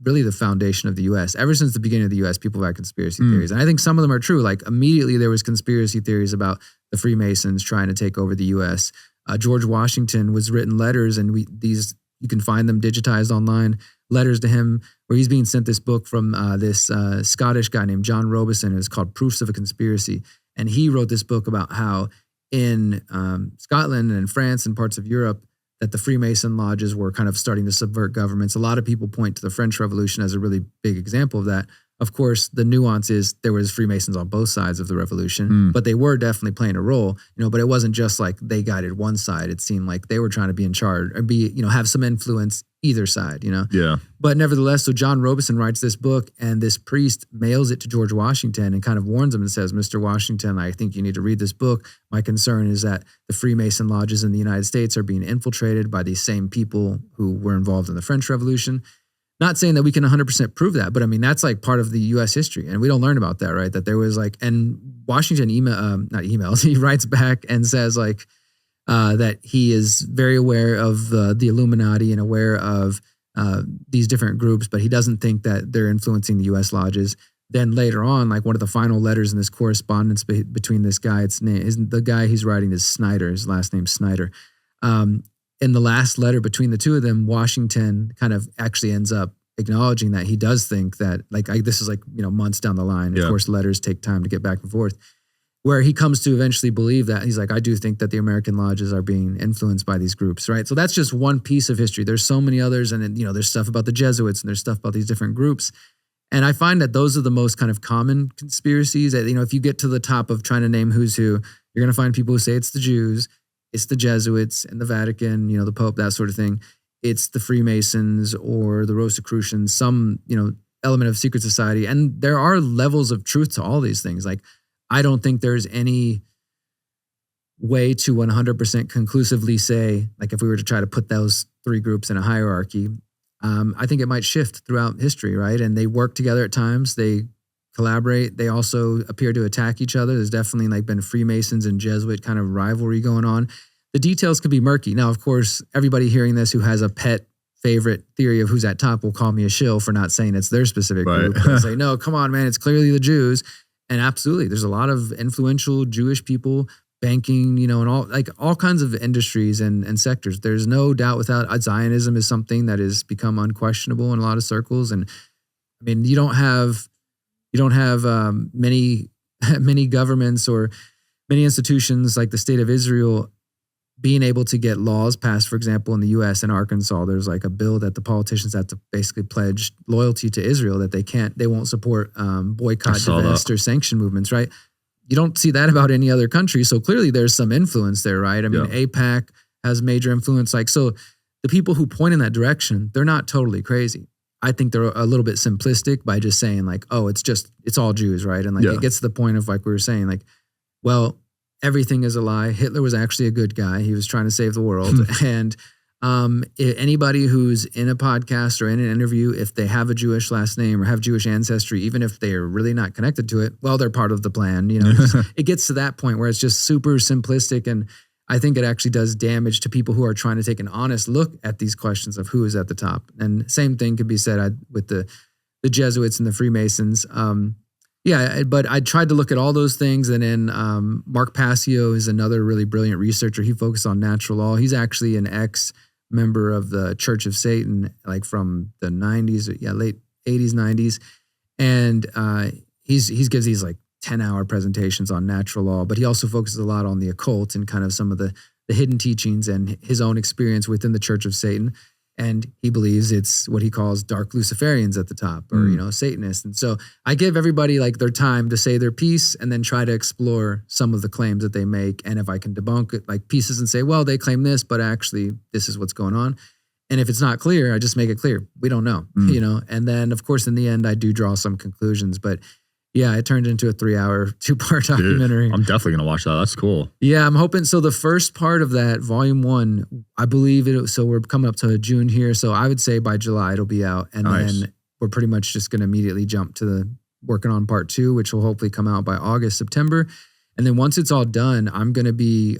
really the foundation of the U.S. Ever since the beginning of the U.S., people have had conspiracy theories. And I think some of them are true. Like immediately there was conspiracy theories about the Freemasons trying to take over the U.S. George Washington was written letters, and you can find them digitized online, letters to him where he's being sent this book from this Scottish guy named John Robison. It was called Proofs of a Conspiracy. And he wrote this book about how in Scotland and in France and parts of Europe, that the Freemason lodges were kind of starting to subvert governments. A lot of people point to the French Revolution as a really big example of that. Of course, the nuance is there was Freemasons on both sides of the revolution, but they were definitely playing a role, but it wasn't just like they guided one side. It seemed like they were trying to be in charge or have some influence either side, Yeah. But nevertheless, so John Robison writes this book, and this priest mails it to George Washington and kind of warns him and says, Mr. Washington, I think you need to read this book. My concern is that the Freemason lodges in the United States are being infiltrated by these same people who were involved in the French Revolution. Not saying that we can 100% prove that, but I mean, that's like part of the U.S. history. And we don't learn about that, right? That there was like, and Washington he writes back and says like that he is very aware of the Illuminati and aware of these different groups, but he doesn't think that they're influencing the U.S. lodges. Then later on, like one of the final letters in this correspondence between this guy, the guy he's writing is Snyder, his last name's Snyder. In the last letter between the two of them, Washington kind of actually ends up acknowledging that he does think that this is like, months down the line. Yeah. Of course, letters take time to get back and forth, where he comes to eventually believe that he's like, I do think that the American lodges are being influenced by these groups. Right. So that's just one piece of history. There's so many others. And then, there's stuff about the Jesuits and there's stuff about these different groups. And I find that those are the most kind of common conspiracies that, if you get to the top of trying to name who's who, You're going to find people who say it's the Jews, it's the Jesuits and the Vatican, the Pope, that sort of thing. It's the Freemasons or the Rosicrucians, some, element of secret society. And there are levels of truth to all these things. Like, I don't think there's any way to 100% conclusively say, like, if we were to try to put those three groups in a hierarchy, I think it might shift throughout history, right? And they work together at times. They collaborate. They also appear to attack each other. There's definitely like been Freemasons and Jesuit kind of rivalry going on. The details could be murky. Now, of course, everybody hearing this who has a pet favorite theory of who's at top will call me a shill for not saying it's their specific group. They'll say, no, come on, man, it's clearly the Jews. And absolutely, there's a lot of influential Jewish people, banking, and all kinds of industries and sectors. There's no doubt without Zionism is something that has become unquestionable in a lot of circles. And I mean, you don't have many governments or many institutions like the state of Israel being able to get laws passed. For example, in the U.S. and Arkansas, there's like a bill that the politicians have to basically pledge loyalty to Israel, that they won't support boycott, divest, or sanction movements, right? You don't see that about any other country. So clearly there's some influence there, right? I mean, AIPAC has major influence. Like, so the people who point in that direction, they're not totally crazy. I think they're a little bit simplistic by just saying like, oh, it's all Jews, right? And like, it gets to the point of like we were saying, like, well, everything is a lie. Hitler was actually a good guy. He was trying to save the world. And anybody who's in a podcast or in an interview, if they have a Jewish last name or have Jewish ancestry, even if they're really not connected to it, well, they're part of the plan. It gets to that point where it's just super simplistic. And I think it actually does damage to people who are trying to take an honest look at these questions of who is at the top. And same thing could be said with the Jesuits and the Freemasons. But I tried to look at all those things. And then Mark Passio is another really brilliant researcher. He focused on natural law. He's actually an ex-member of the Church of Satan, like from the 90s, late 80s, 90s. And he gives these like 10-hour presentations on natural law, but he also focuses a lot on the occult and kind of some of the hidden teachings and his own experience within the Church of Satan. And he believes it's what he calls dark Luciferians at the top, or, Satanists. And so I give everybody like their time to say their piece and then try to explore some of the claims that they make. And if I can debunk it, like pieces and say, well, they claim this, but actually this is what's going on. And if it's not clear, I just make it clear. We don't know, and then of course, in the end, I do draw some conclusions, but yeah, it turned into a 3-hour, 2-part documentary. Dude, I'm definitely going to watch that. That's cool. Yeah, I'm hoping. So the first part of that, volume 1, I believe so we're coming up to June here. So I would say by July it'll be out. And then we're pretty much just going to immediately jump to working on part 2, which will hopefully come out by August, September. And then once it's all done, I'm going to be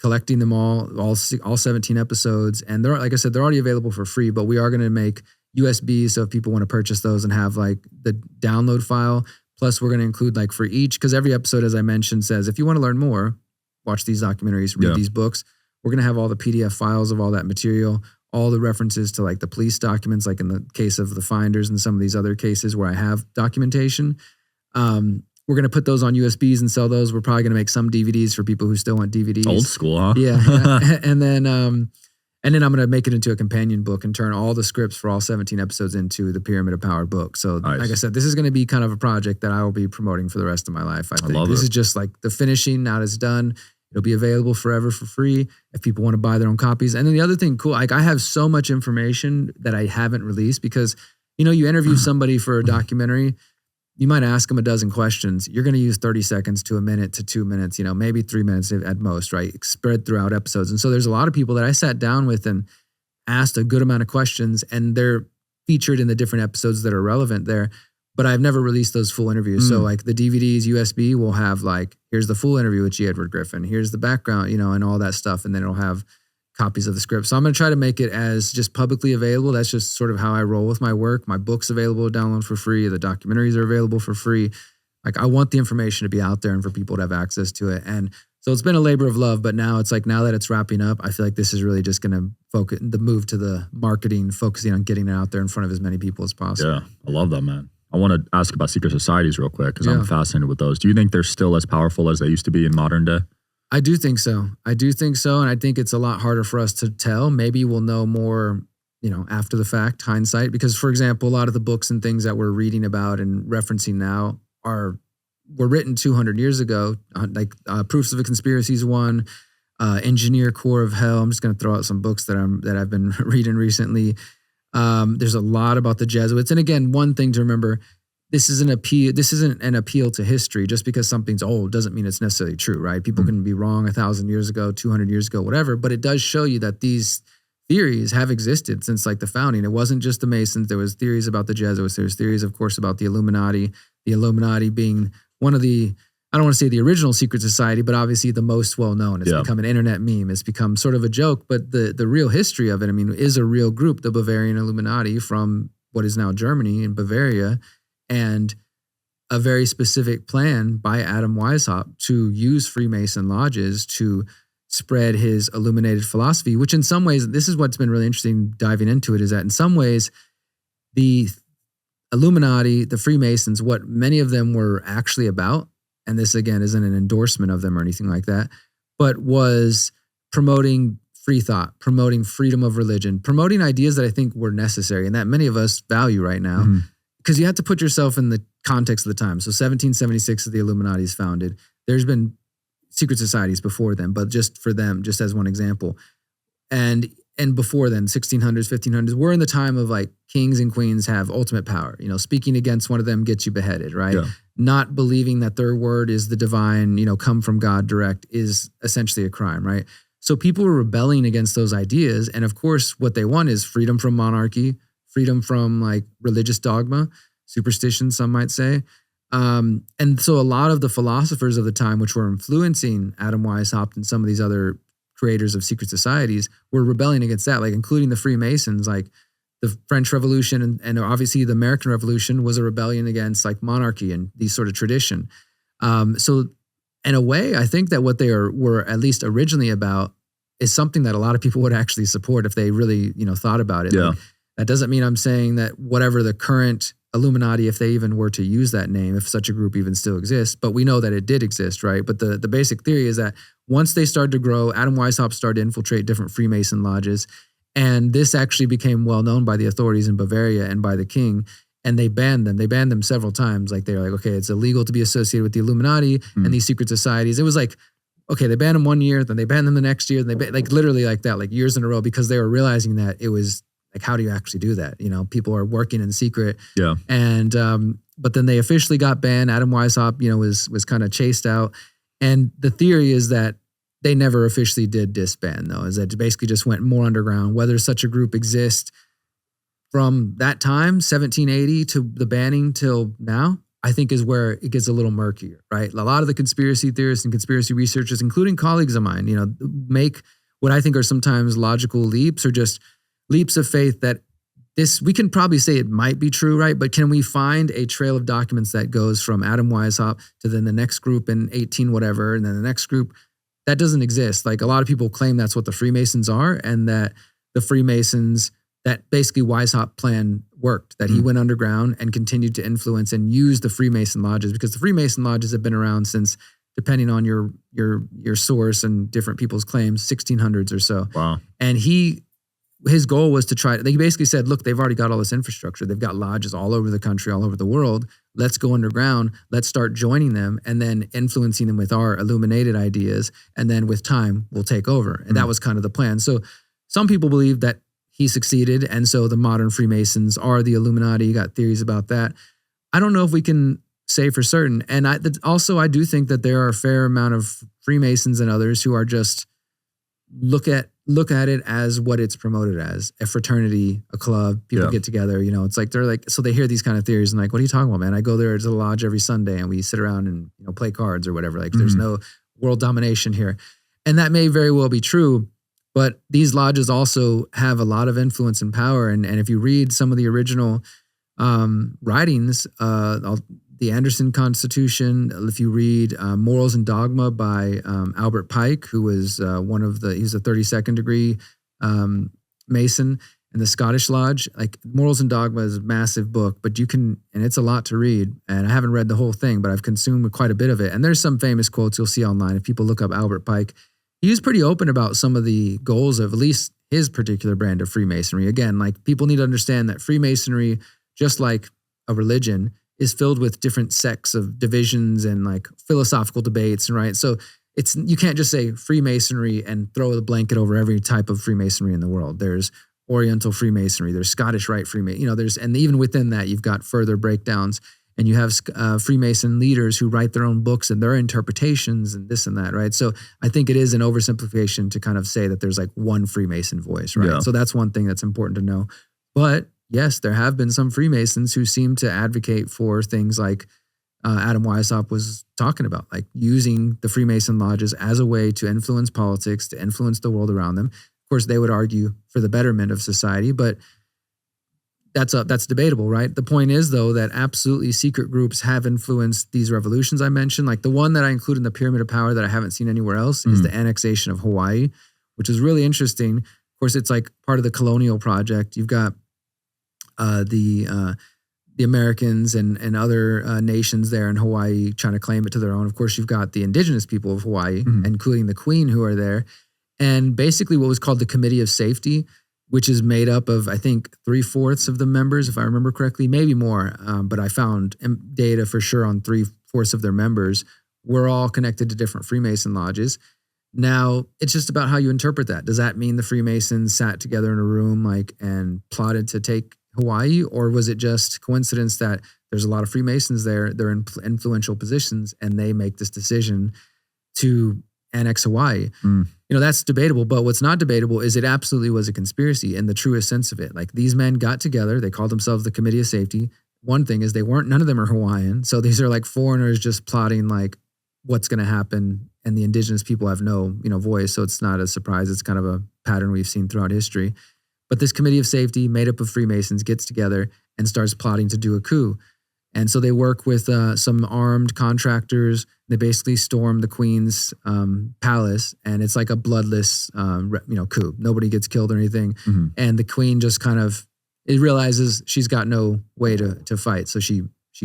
collecting them all 17 episodes. And they're, like I said, they're already available for free, but we are going to make USB, so if people want to purchase those and have like the download file, plus we're going to include like for each, because every episode, as I mentioned, says if you want to learn more, watch these documentaries, read these books. We're going to have all the PDF files of all that material, all the references to like the police documents, like in the case of the Finders and some of these other cases where I have documentation. We're going to put those on USBs and sell those. We're probably going to make some DVDs for people who still want DVDs. Old school, huh? Yeah. And then I'm going to make it into a companion book and turn all the scripts for all 17 episodes into the Pyramid of Power book. So like I said, this is going to be kind of a project that I will be promoting for the rest of my life. I think this is just like the finishing. Now it's done. It'll be available forever for free if people want to buy their own copies. And then the other thing, cool, like I have so much information that I haven't released because, you interview somebody for a documentary, you might ask them a dozen questions. You're going to use 30 seconds to a minute to 2 minutes, maybe 3 minutes at most, right? Spread throughout episodes. And so there's a lot of people that I sat down with and asked a good amount of questions, and they're featured in the different episodes that are relevant there. But I've never released those full interviews. So like the DVDs, USB will have like, here's the full interview with G. Edward Griffin. Here's the background, and all that stuff. And then it'll have copies of the script. So I'm going to try to make it as just publicly available. That's just sort of how I roll with my work. My book's available to download for free. The documentaries are available for free. Like I want the information to be out there and for people to have access to it. And so it's been a labor of love, but now it's like, now that it's wrapping up, I feel like this is really just going to focus the move to the marketing, focusing on getting it out there in front of as many people as possible. Yeah. I love that, man. I want to ask about secret societies real quick because I'm fascinated with those. Do you think they're still as powerful as they used to be in modern day? I do think so. And I think it's a lot harder for us to tell. Maybe we'll know more, after the fact, hindsight. Because, for example, a lot of the books and things that we're reading about and referencing now are, were written 200 years ago, like Proofs of a Conspiracy is one, Engineer Core of Hell. I'm just going to throw out some books that I've been reading recently. There's a lot about the Jesuits. And again, one thing to remember, this isn't an appeal to history. Just because something's old doesn't mean it's necessarily true, right? People can be wrong 1,000 years ago, 200 years ago, whatever, but it does show you that these theories have existed since like the founding. It wasn't just the Masons. There was theories about the Jesuits. There's theories, of course, about the Illuminati being one of the, I don't want to say the original secret society, but obviously the most well-known. It's become an internet meme. It's become sort of a joke, but the real history of it, I mean, is a real group, the Bavarian Illuminati from what is now Germany and Bavaria, and a very specific plan by Adam Weishaupt to use Freemason lodges to spread his illuminated philosophy, which in some ways, this is what's been really interesting diving into it, is that in some ways, the Illuminati, the Freemasons, what many of them were actually about, and this again isn't an endorsement of them or anything like that, but was promoting free thought, promoting freedom of religion, promoting ideas that I think were necessary and that many of us value right now. Because you have to put yourself in the context of the time. So 1776 is the Illuminati is founded. There's been secret societies before them, but just for them, just as one example. And before then, 1600s, 1500s, we're in the time of like kings and queens have ultimate power. You know, speaking against one of them gets you beheaded, right? Yeah. Not believing that their word is the divine, you know, come from God direct is essentially a crime, right? So people were rebelling against those ideas. And of course, what they want is freedom from monarchy, freedom from like religious dogma, superstition, some might say. And so a lot of the philosophers of the time, which were influencing Adam Weishaupt and some of these other creators of secret societies, were rebelling against that, like including the Freemasons. Like the French Revolution and obviously the American Revolution was a rebellion against like monarchy and these sort of tradition. So in a way, I think that what they were at least originally about is something that a lot of people would actually support if they really, you know, thought about it. Yeah. Like, that doesn't mean I'm saying that whatever the current Illuminati, if they even were to use that name, if such a group even still exists, but we know that it did exist, right? But the basic theory is that once they started to grow, Adam Weishaupt started to infiltrate different Freemason lodges, and this actually became well known by the authorities in Bavaria and by the king, and they banned them. They banned them several times. Like they were like, okay, it's illegal to be associated with the Illuminati and these secret societies. It was like, okay, they banned them one year, then they banned them the next year, and they like literally like that, like years in a row, because they were realizing that it was like, how do you actually do that? You know, people are working in secret. Yeah. And, but then they officially got banned. Adam Weishaupt, you know, was kind of chased out. And the theory is that they never officially did disband, though, is that it basically just went more underground. Whether such a group exists from that time, 1780, to the banning till now, I think is where it gets a little murkier, right? A lot of the conspiracy theorists and conspiracy researchers, including colleagues of mine, you know, make what I think are sometimes logical leaps or just leaps of faith that we can probably say it might be true, right? But can we find a trail of documents that goes from Adam Weishaupt to then the next group in 18 whatever, and then the next group? That doesn't exist. Like a lot of people claim that's what the Freemasons are, and that the Freemasons, that basically Weishaupt plan worked, that he went underground and continued to influence and use the Freemason lodges, because the Freemason lodges have been around since, depending on your source and different people's claims, 1600s or so. Wow. And his goal was to they basically said, look, they've already got all this infrastructure. They've got lodges all over the country, all over the world. Let's go underground. Let's start joining them and then influencing them with our illuminated ideas. And then with time, we'll take over. And that was kind of the plan. So some people believe that he succeeded. And so the modern Freemasons are the Illuminati. You got theories about that. I don't know if we can say for certain. And I do think that there are a fair amount of Freemasons and others who are just look at it as what it's promoted as, a fraternity, a club, people get together, you know, it's like, they're like, so they hear these kind of theories and like, what are you talking about, man? I go there to the lodge every Sunday and we sit around and, you know, play cards or whatever. Like there's no world domination here. And that may very well be true, but these lodges also have a lot of influence and power. And if you read some of the original writings, the Anderson Constitution, if you read Morals and Dogma by Albert Pike, who was he's a 32nd degree Mason in the Scottish Lodge. Like Morals and Dogma is a massive book, but and it's a lot to read. And I haven't read the whole thing, but I've consumed quite a bit of it. And there's some famous quotes you'll see online. If people look up Albert Pike, he was pretty open about some of the goals of at least his particular brand of Freemasonry. Again, like people need to understand that Freemasonry, just like a religion, is filled with different sects of divisions and like philosophical debates, right? So you can't just say Freemasonry and throw the blanket over every type of Freemasonry in the world. There's Oriental Freemasonry, there's Scottish Rite Freemasonry, and even within that, you've got further breakdowns, and you have Freemason leaders who write their own books and their interpretations and this and that, right? So I think it is an oversimplification to kind of say that there's like one Freemason voice, right? Yeah. So that's one thing that's important to know. But yes, there have been some Freemasons who seem to advocate for things like Adam Weishaupt was talking about, like using the Freemason lodges as a way to influence politics, to influence the world around them. Of course, they would argue for the betterment of society, but that's debatable, right? The point is, though, that absolutely secret groups have influenced these revolutions I mentioned. Like the one that I include in the Pyramid of Power that I haven't seen anywhere else is the annexation of Hawaii, which is really interesting. Of course, it's like part of the colonial project. You've got the Americans and other nations there in Hawaii trying to claim it to their own. Of course, you've got the indigenous people of Hawaii, including the Queen, who are there. And basically what was called the Committee of Safety, which is made up of, I think, 3/4 of the members, if I remember correctly, maybe more. But I found data for sure on 3/4 of their members were all connected to different Freemason lodges. Now, it's just about how you interpret that. Does that mean the Freemasons sat together in a room and plotted to take Hawaii? Or was it just coincidence that there's a lot of Freemasons there, they're in influential positions, and they make this decision to annex Hawaii? That's debatable, but what's not debatable is it absolutely was a conspiracy in the truest sense of it. Like these men got together, they called themselves the Committee of Safety. One thing is none of them are Hawaiian. So these are like foreigners just plotting like what's going to happen, and the indigenous people have no, voice. So it's not a surprise. It's kind of a pattern we've seen throughout history. But this Committee of Safety made up of Freemasons gets together and starts plotting to do a coup. And so they work with some armed contractors. They basically storm the Queen's palace, and it's like a bloodless, coup. Nobody gets killed or anything. And the Queen just kind of realizes she's got no way to fight, so she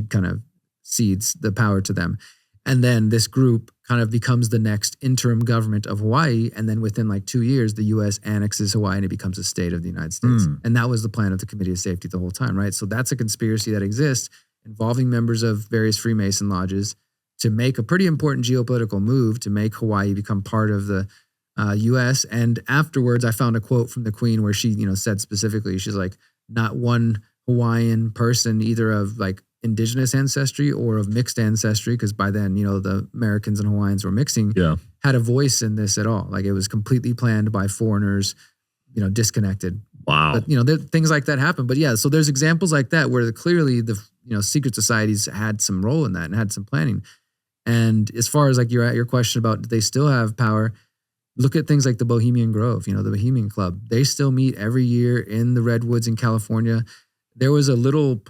kind of cedes the power to them. And then this group kind of becomes the next interim government of Hawaii. And then within like 2 years, the U.S. annexes Hawaii and it becomes a state of the United States. And that was the plan of the Committee of Safety the whole time, right? So that's a conspiracy that exists involving members of various Freemason lodges to make a pretty important geopolitical move to make Hawaii become part of the U.S. And afterwards, I found a quote from the Queen where she, said specifically, she's like, not one Hawaiian person, either of like indigenous ancestry or of mixed ancestry, because by then, the Americans and Hawaiians were mixing, had a voice in this at all. Like it was completely planned by foreigners, disconnected. Wow. But, things like that happen. But yeah, so there's examples like that where clearly the, secret societies had some role in that and had some planning. And as far as like your question about do they still have power, look at things like the Bohemian Grove, the Bohemian Club. They still meet every year in the Redwoods in California. There was a little,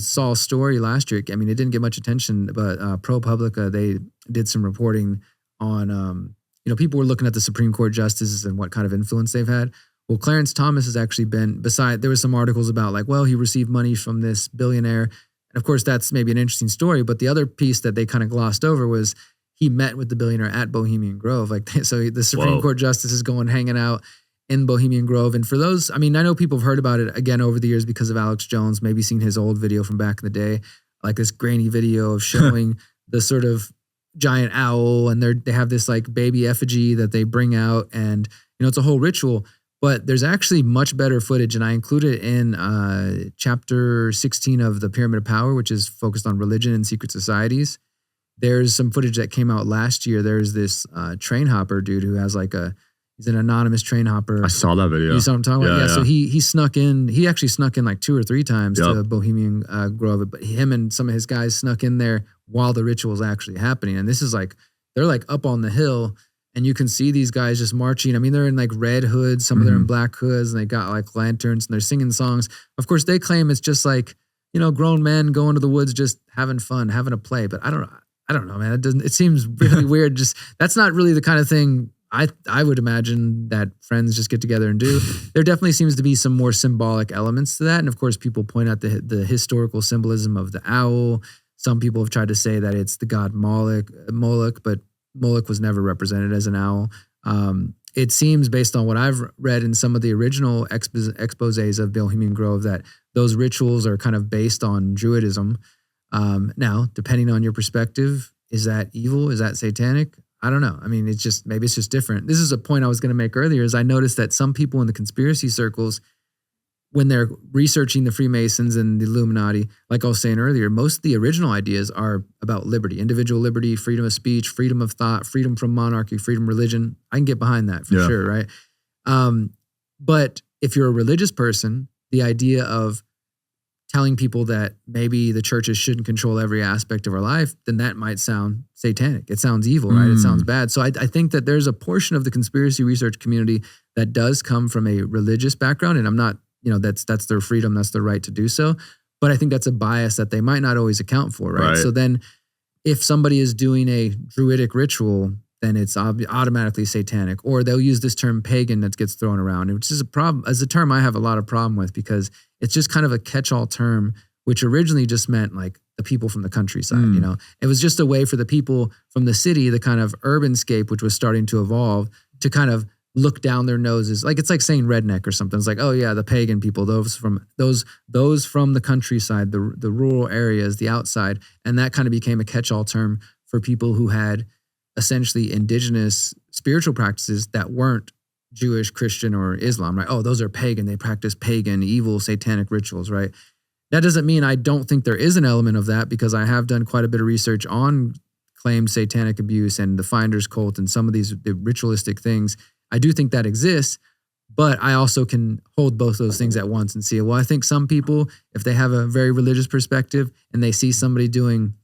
Saul story last year. I mean, it didn't get much attention, but ProPublica, they did some reporting on, people were looking at the Supreme Court justices and what kind of influence they've had. Well, Clarence Thomas has actually been, there was some articles about like, well, he received money from this billionaire. And of course, that's maybe an interesting story. But the other piece that they kind of glossed over was he met with the billionaire at Bohemian Grove. Like, so the Supreme Court justice is hanging out in Bohemian Grove. And for those, I mean, I know people have heard about it again over the years because of Alex Jones, maybe seen his old video from back in the day, like this grainy video of showing the sort of giant owl. And they have this like baby effigy that they bring out. And, it's a whole ritual. But there's actually much better footage, and I included it in chapter 16 of the Pyramid of Power, which is focused on religion and secret societies. There's some footage that came out last year. There's this train hopper dude who has he's an anonymous train hopper. I saw that video. You saw what I'm talking about? Yeah. So he snuck in. He actually snuck in like 2 or 3 times to Bohemian Grove. But him and some of his guys snuck in there while the ritual is actually happening. And this is they're like up on the hill. And you can see these guys just marching. I mean, they're in like red hoods. Some of them are in black hoods, and they got like lanterns, and they're singing songs. Of course, they claim it's just like, grown men going to the woods, just having fun, having a play. But I don't know, man. It seems really weird. That's not really the kind of thing I would imagine that friends just get together and do. There definitely seems to be some more symbolic elements to that. And of course, people point out the historical symbolism of the owl. Some people have tried to say that it's the god Moloch, but Moloch was never represented as an owl. It seems, based on what I've read in some of the original exposés of Bohemian Grove, that those rituals are kind of based on Druidism. Now, depending on your perspective, is that evil? Is that satanic? I don't know. I mean, maybe it's just different. This is a point I was going to make earlier, is I noticed that some people in the conspiracy circles, when they're researching the Freemasons and the Illuminati, like I was saying earlier, most of the original ideas are about liberty, individual liberty, freedom of speech, freedom of thought, freedom from monarchy, freedom of religion. I can get behind that for sure, right? But if you're a religious person, the idea of telling people that maybe the churches shouldn't control every aspect of our life, then that might sound satanic. It sounds evil, right? It sounds bad. So I think that there's a portion of the conspiracy research community that does come from a religious background, and I'm not, that's their freedom, that's their right to do so. But I think that's a bias that they might not always account for, right? So then if somebody is doing a druidic ritual, then it's automatically satanic. Or they'll use this term pagan that gets thrown around, which is a problem, as a term I have a lot of problem with, because it's just kind of a catch-all term, which originally just meant like the people from the countryside, It was just a way for the people from the city, the kind of urban scape, which was starting to evolve, to kind of look down their noses. Like, it's like saying redneck or something. It's like, oh yeah, the pagan people, those from the countryside, the rural areas, the outside. And that kind of became a catch-all term for people who had essentially indigenous spiritual practices that weren't Jewish, Christian, or Islam, right? Oh, those are pagan. They practice pagan, evil, satanic rituals, right? That doesn't mean I don't think there is an element of that, because I have done quite a bit of research on claimed satanic abuse and the Finder's cult and some of these ritualistic things. I do think that exists, but I also can hold both those things at once and see, well, I think some people, if they have a very religious perspective and they see somebody doing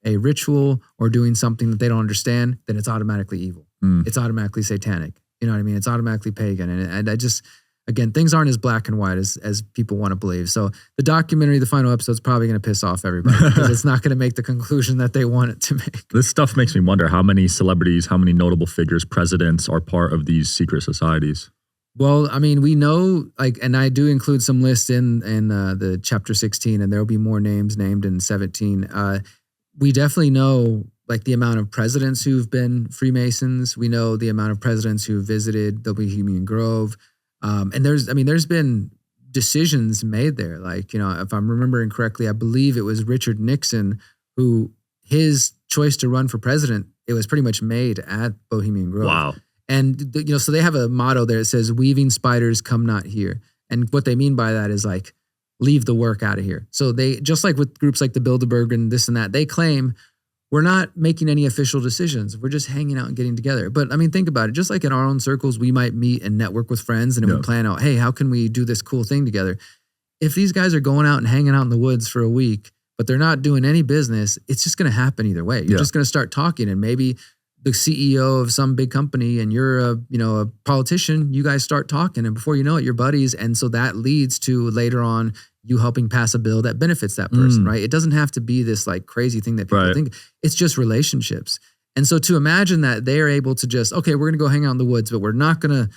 a ritual or doing something that they don't understand, then it's automatically evil. It's automatically satanic. You know what I mean? It's automatically pagan. And I just, again, things aren't as black and white as people want to believe. So the documentary, the final episode, is probably going to piss off everybody because it's not going to make the conclusion that they want it to make. This stuff makes me wonder how many celebrities, how many notable figures, presidents are part of these secret societies. Well, I mean, we know, like, and I do include some lists in the chapter 16, and there will be more names named in 17. We definitely know, like, the amount of presidents who've been Freemasons. We know the amount of presidents who visited the Bohemian Grove. And there's been decisions made there. Like, if I'm remembering correctly, I believe it was Richard Nixon who, his choice to run for president, it was pretty much made at Bohemian Grove. Wow. And, so they have a motto there. It says, "Weaving spiders come not here." And what they mean by that is, like, leave the work out of here. So they, just like with groups like the Bilderberg and this and that, they claim we're not making any official decisions. We're just hanging out and getting together. But I mean, think about it. Just like in our own circles, we might meet and network with friends and then we plan out, hey, how can we do this cool thing together? If these guys are going out and hanging out in the woods for a week, but they're not doing any business, it's just going to happen either way. You're just going to start talking, and maybe the CEO of some big company and you're a politician, you guys start talking, and before you know it, you're buddies. And so that leads to later on you helping pass a bill that benefits that person, right? It doesn't have to be this like crazy thing that people think. It's just relationships. And so to imagine that they're able to just, okay, we're going to go hang out in the woods, but we're not going to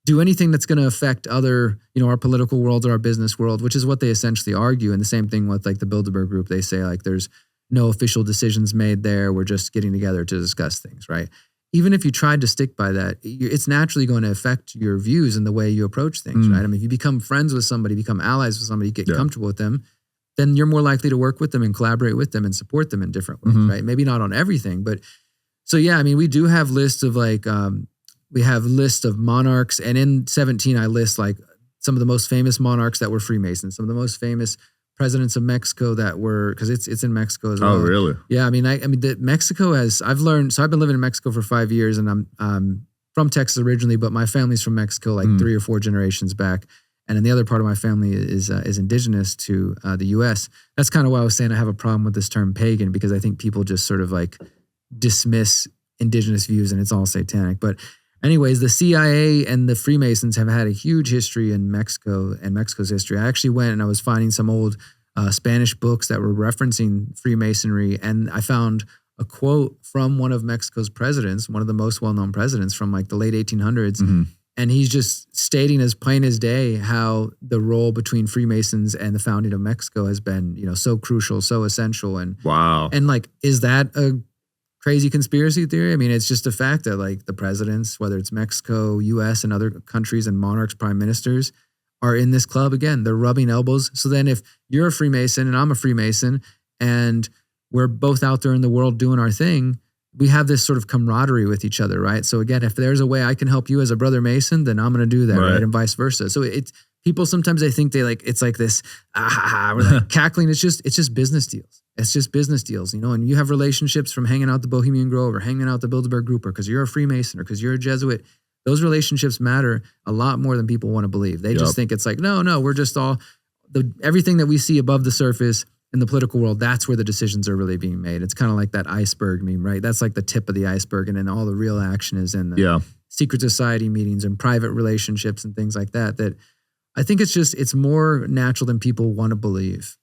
do anything that's going to affect other, our political world or our business world, which is what they essentially argue. And the same thing with like the Bilderberg group. They say like there's no official decisions made there. We're just getting together to discuss things, right? Even if you tried to stick by that, it's naturally going to affect your views and the way you approach things, right? I mean, if you become friends with somebody, become allies with somebody, get comfortable with them, then you're more likely to work with them and collaborate with them and support them in different ways, right? Maybe not on everything, but so yeah, I mean, we do have lists of like, we have lists of monarchs, and in 17, I list like some of the most famous monarchs that were Freemasons, some of the most famous presidents of Mexico that were, because it's in Mexico as well. Oh, really? Yeah, I mean, Mexico has, I've learned, so I've been living in Mexico for 5 years, and I'm from Texas originally, but my family's from Mexico like 3 or 4 generations back. And then the other part of my family is indigenous to the U.S. That's kind of why I was saying I have a problem with this term pagan, because I think people just sort of like dismiss indigenous views and it's all satanic. But anyways, the CIA and the Freemasons have had a huge history in Mexico and Mexico's history. I actually went and I was finding some old Spanish books that were referencing Freemasonry, and I found a quote from one of Mexico's presidents, one of the most well-known presidents from like the late 1800s. And he's just stating as plain as day how the role between Freemasons and the founding of Mexico has been, so crucial, so essential. And wow. And like, is that a crazy conspiracy theory? I mean, it's just a fact that like the presidents, whether it's Mexico, US, and other countries, and monarchs, prime ministers, are in this club again. They're rubbing elbows. So then if you're a Freemason and I'm a Freemason, and we're both out there in the world doing our thing, we have this sort of camaraderie with each other, right? So again, if there's a way I can help you as a brother Mason, then I'm going to do that, right? And vice versa. So it's people sometimes they think it's like this, we're like cackling. It's just business deals. It's just business deals, and you have relationships from hanging out the Bohemian Grove or hanging out the Bilderberg Group or because you're a Freemason or because you're a Jesuit. Those relationships matter a lot more than people want to believe. They just think it's like, no, we're just all everything that we see above the surface in the political world, that's where the decisions are really being made. It's kind of like that iceberg meme, right? That's like the tip of the iceberg. And then all the real action is in the secret society meetings and private relationships and things like that, that I think it's more natural than people want to believe.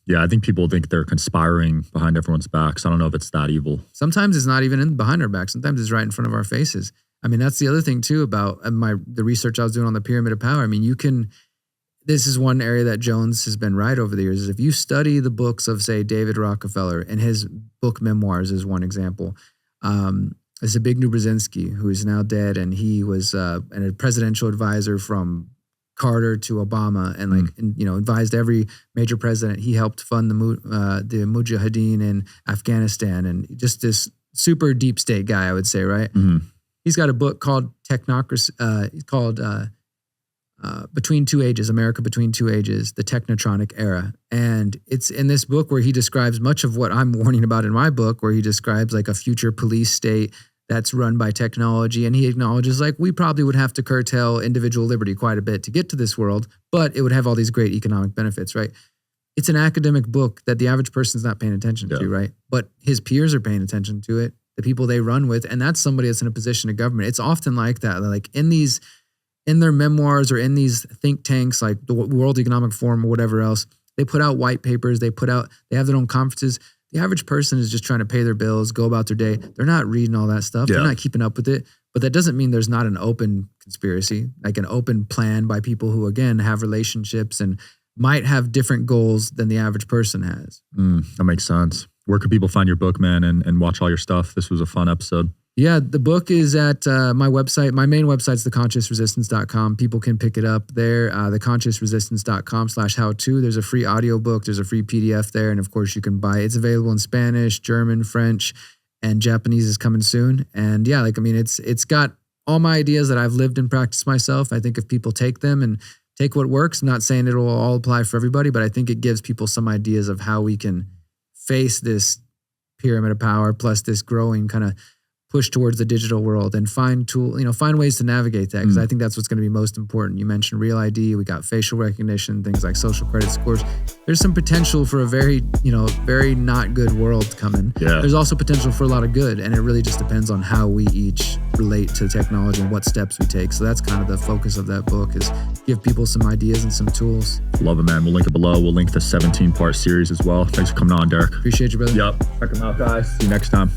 Yeah, I think people think they're conspiring behind everyone's backs. I don't know if it's that evil. Sometimes it's not even behind our backs. Sometimes it's right in front of our faces. I mean, that's the other thing too about the research I was doing on the pyramid of power. I mean, this is one area that Jones has been right over the years, is if you study the books of, say, David Rockefeller, and his book Memoirs is one example. Zbigniew Brzezinski, who is now dead, and he was a presidential advisor from Carter to Obama, and advised every major president. He helped fund the Mujahideen in Afghanistan, and just this super deep state guy, I would say, right? He's got a book called Technocracy, Between Two Ages, America Between Two Ages, the Technotronic Era. And it's in this book where he describes much of what I'm warning about in my book, where he describes like a future police state that's run by technology. And he acknowledges like we probably would have to curtail individual liberty quite a bit to get to this world, but it would have all these great economic benefits, right? It's an academic book that the average person's not paying attention to, right? But his peers are paying attention to it, the people they run with, and that's somebody that's in a position of government. It's often like that, like in their memoirs or in these think tanks like the World Economic Forum or whatever else, they put out white papers, they have their own conferences. The average person is just trying to pay their bills, go about their day. They're not reading all that stuff. They're not keeping up with it. But that doesn't mean there's not an open conspiracy, like an open plan by people who, again, have relationships and might have different goals than the average person has. That makes sense. Where can people find your book, man, and watch all your stuff? This was a fun episode. Yeah, the book is at my website. My main website's theconsciousresistance.com. People can pick it up there, theconsciousresistance.com/how-to. There's a free audiobook. There's a free PDF there. And of course, you can buy it. It's available in Spanish, German, French, and Japanese is coming soon. And yeah, it's got all my ideas that I've lived and practiced myself. I think if people take them and take what works, I'm not saying it will all apply for everybody, but I think it gives people some ideas of how we can face this pyramid of power plus this growing kind of push towards the digital world and find ways to navigate that, because I think that's what's going to be most important. You mentioned Real ID, we got facial recognition, things like social credit scores. There's some potential for a very not good world coming. Yeah. There's also potential for a lot of good, and it really just depends on how we each relate to technology and what steps we take. So that's kind of the focus of that book, is give people some ideas and some tools. Love it, man. We'll link it below. We'll link the 17-part series as well. Thanks for coming on, Derrick. Appreciate you, brother. Yep. Check them out, guys. See you next time.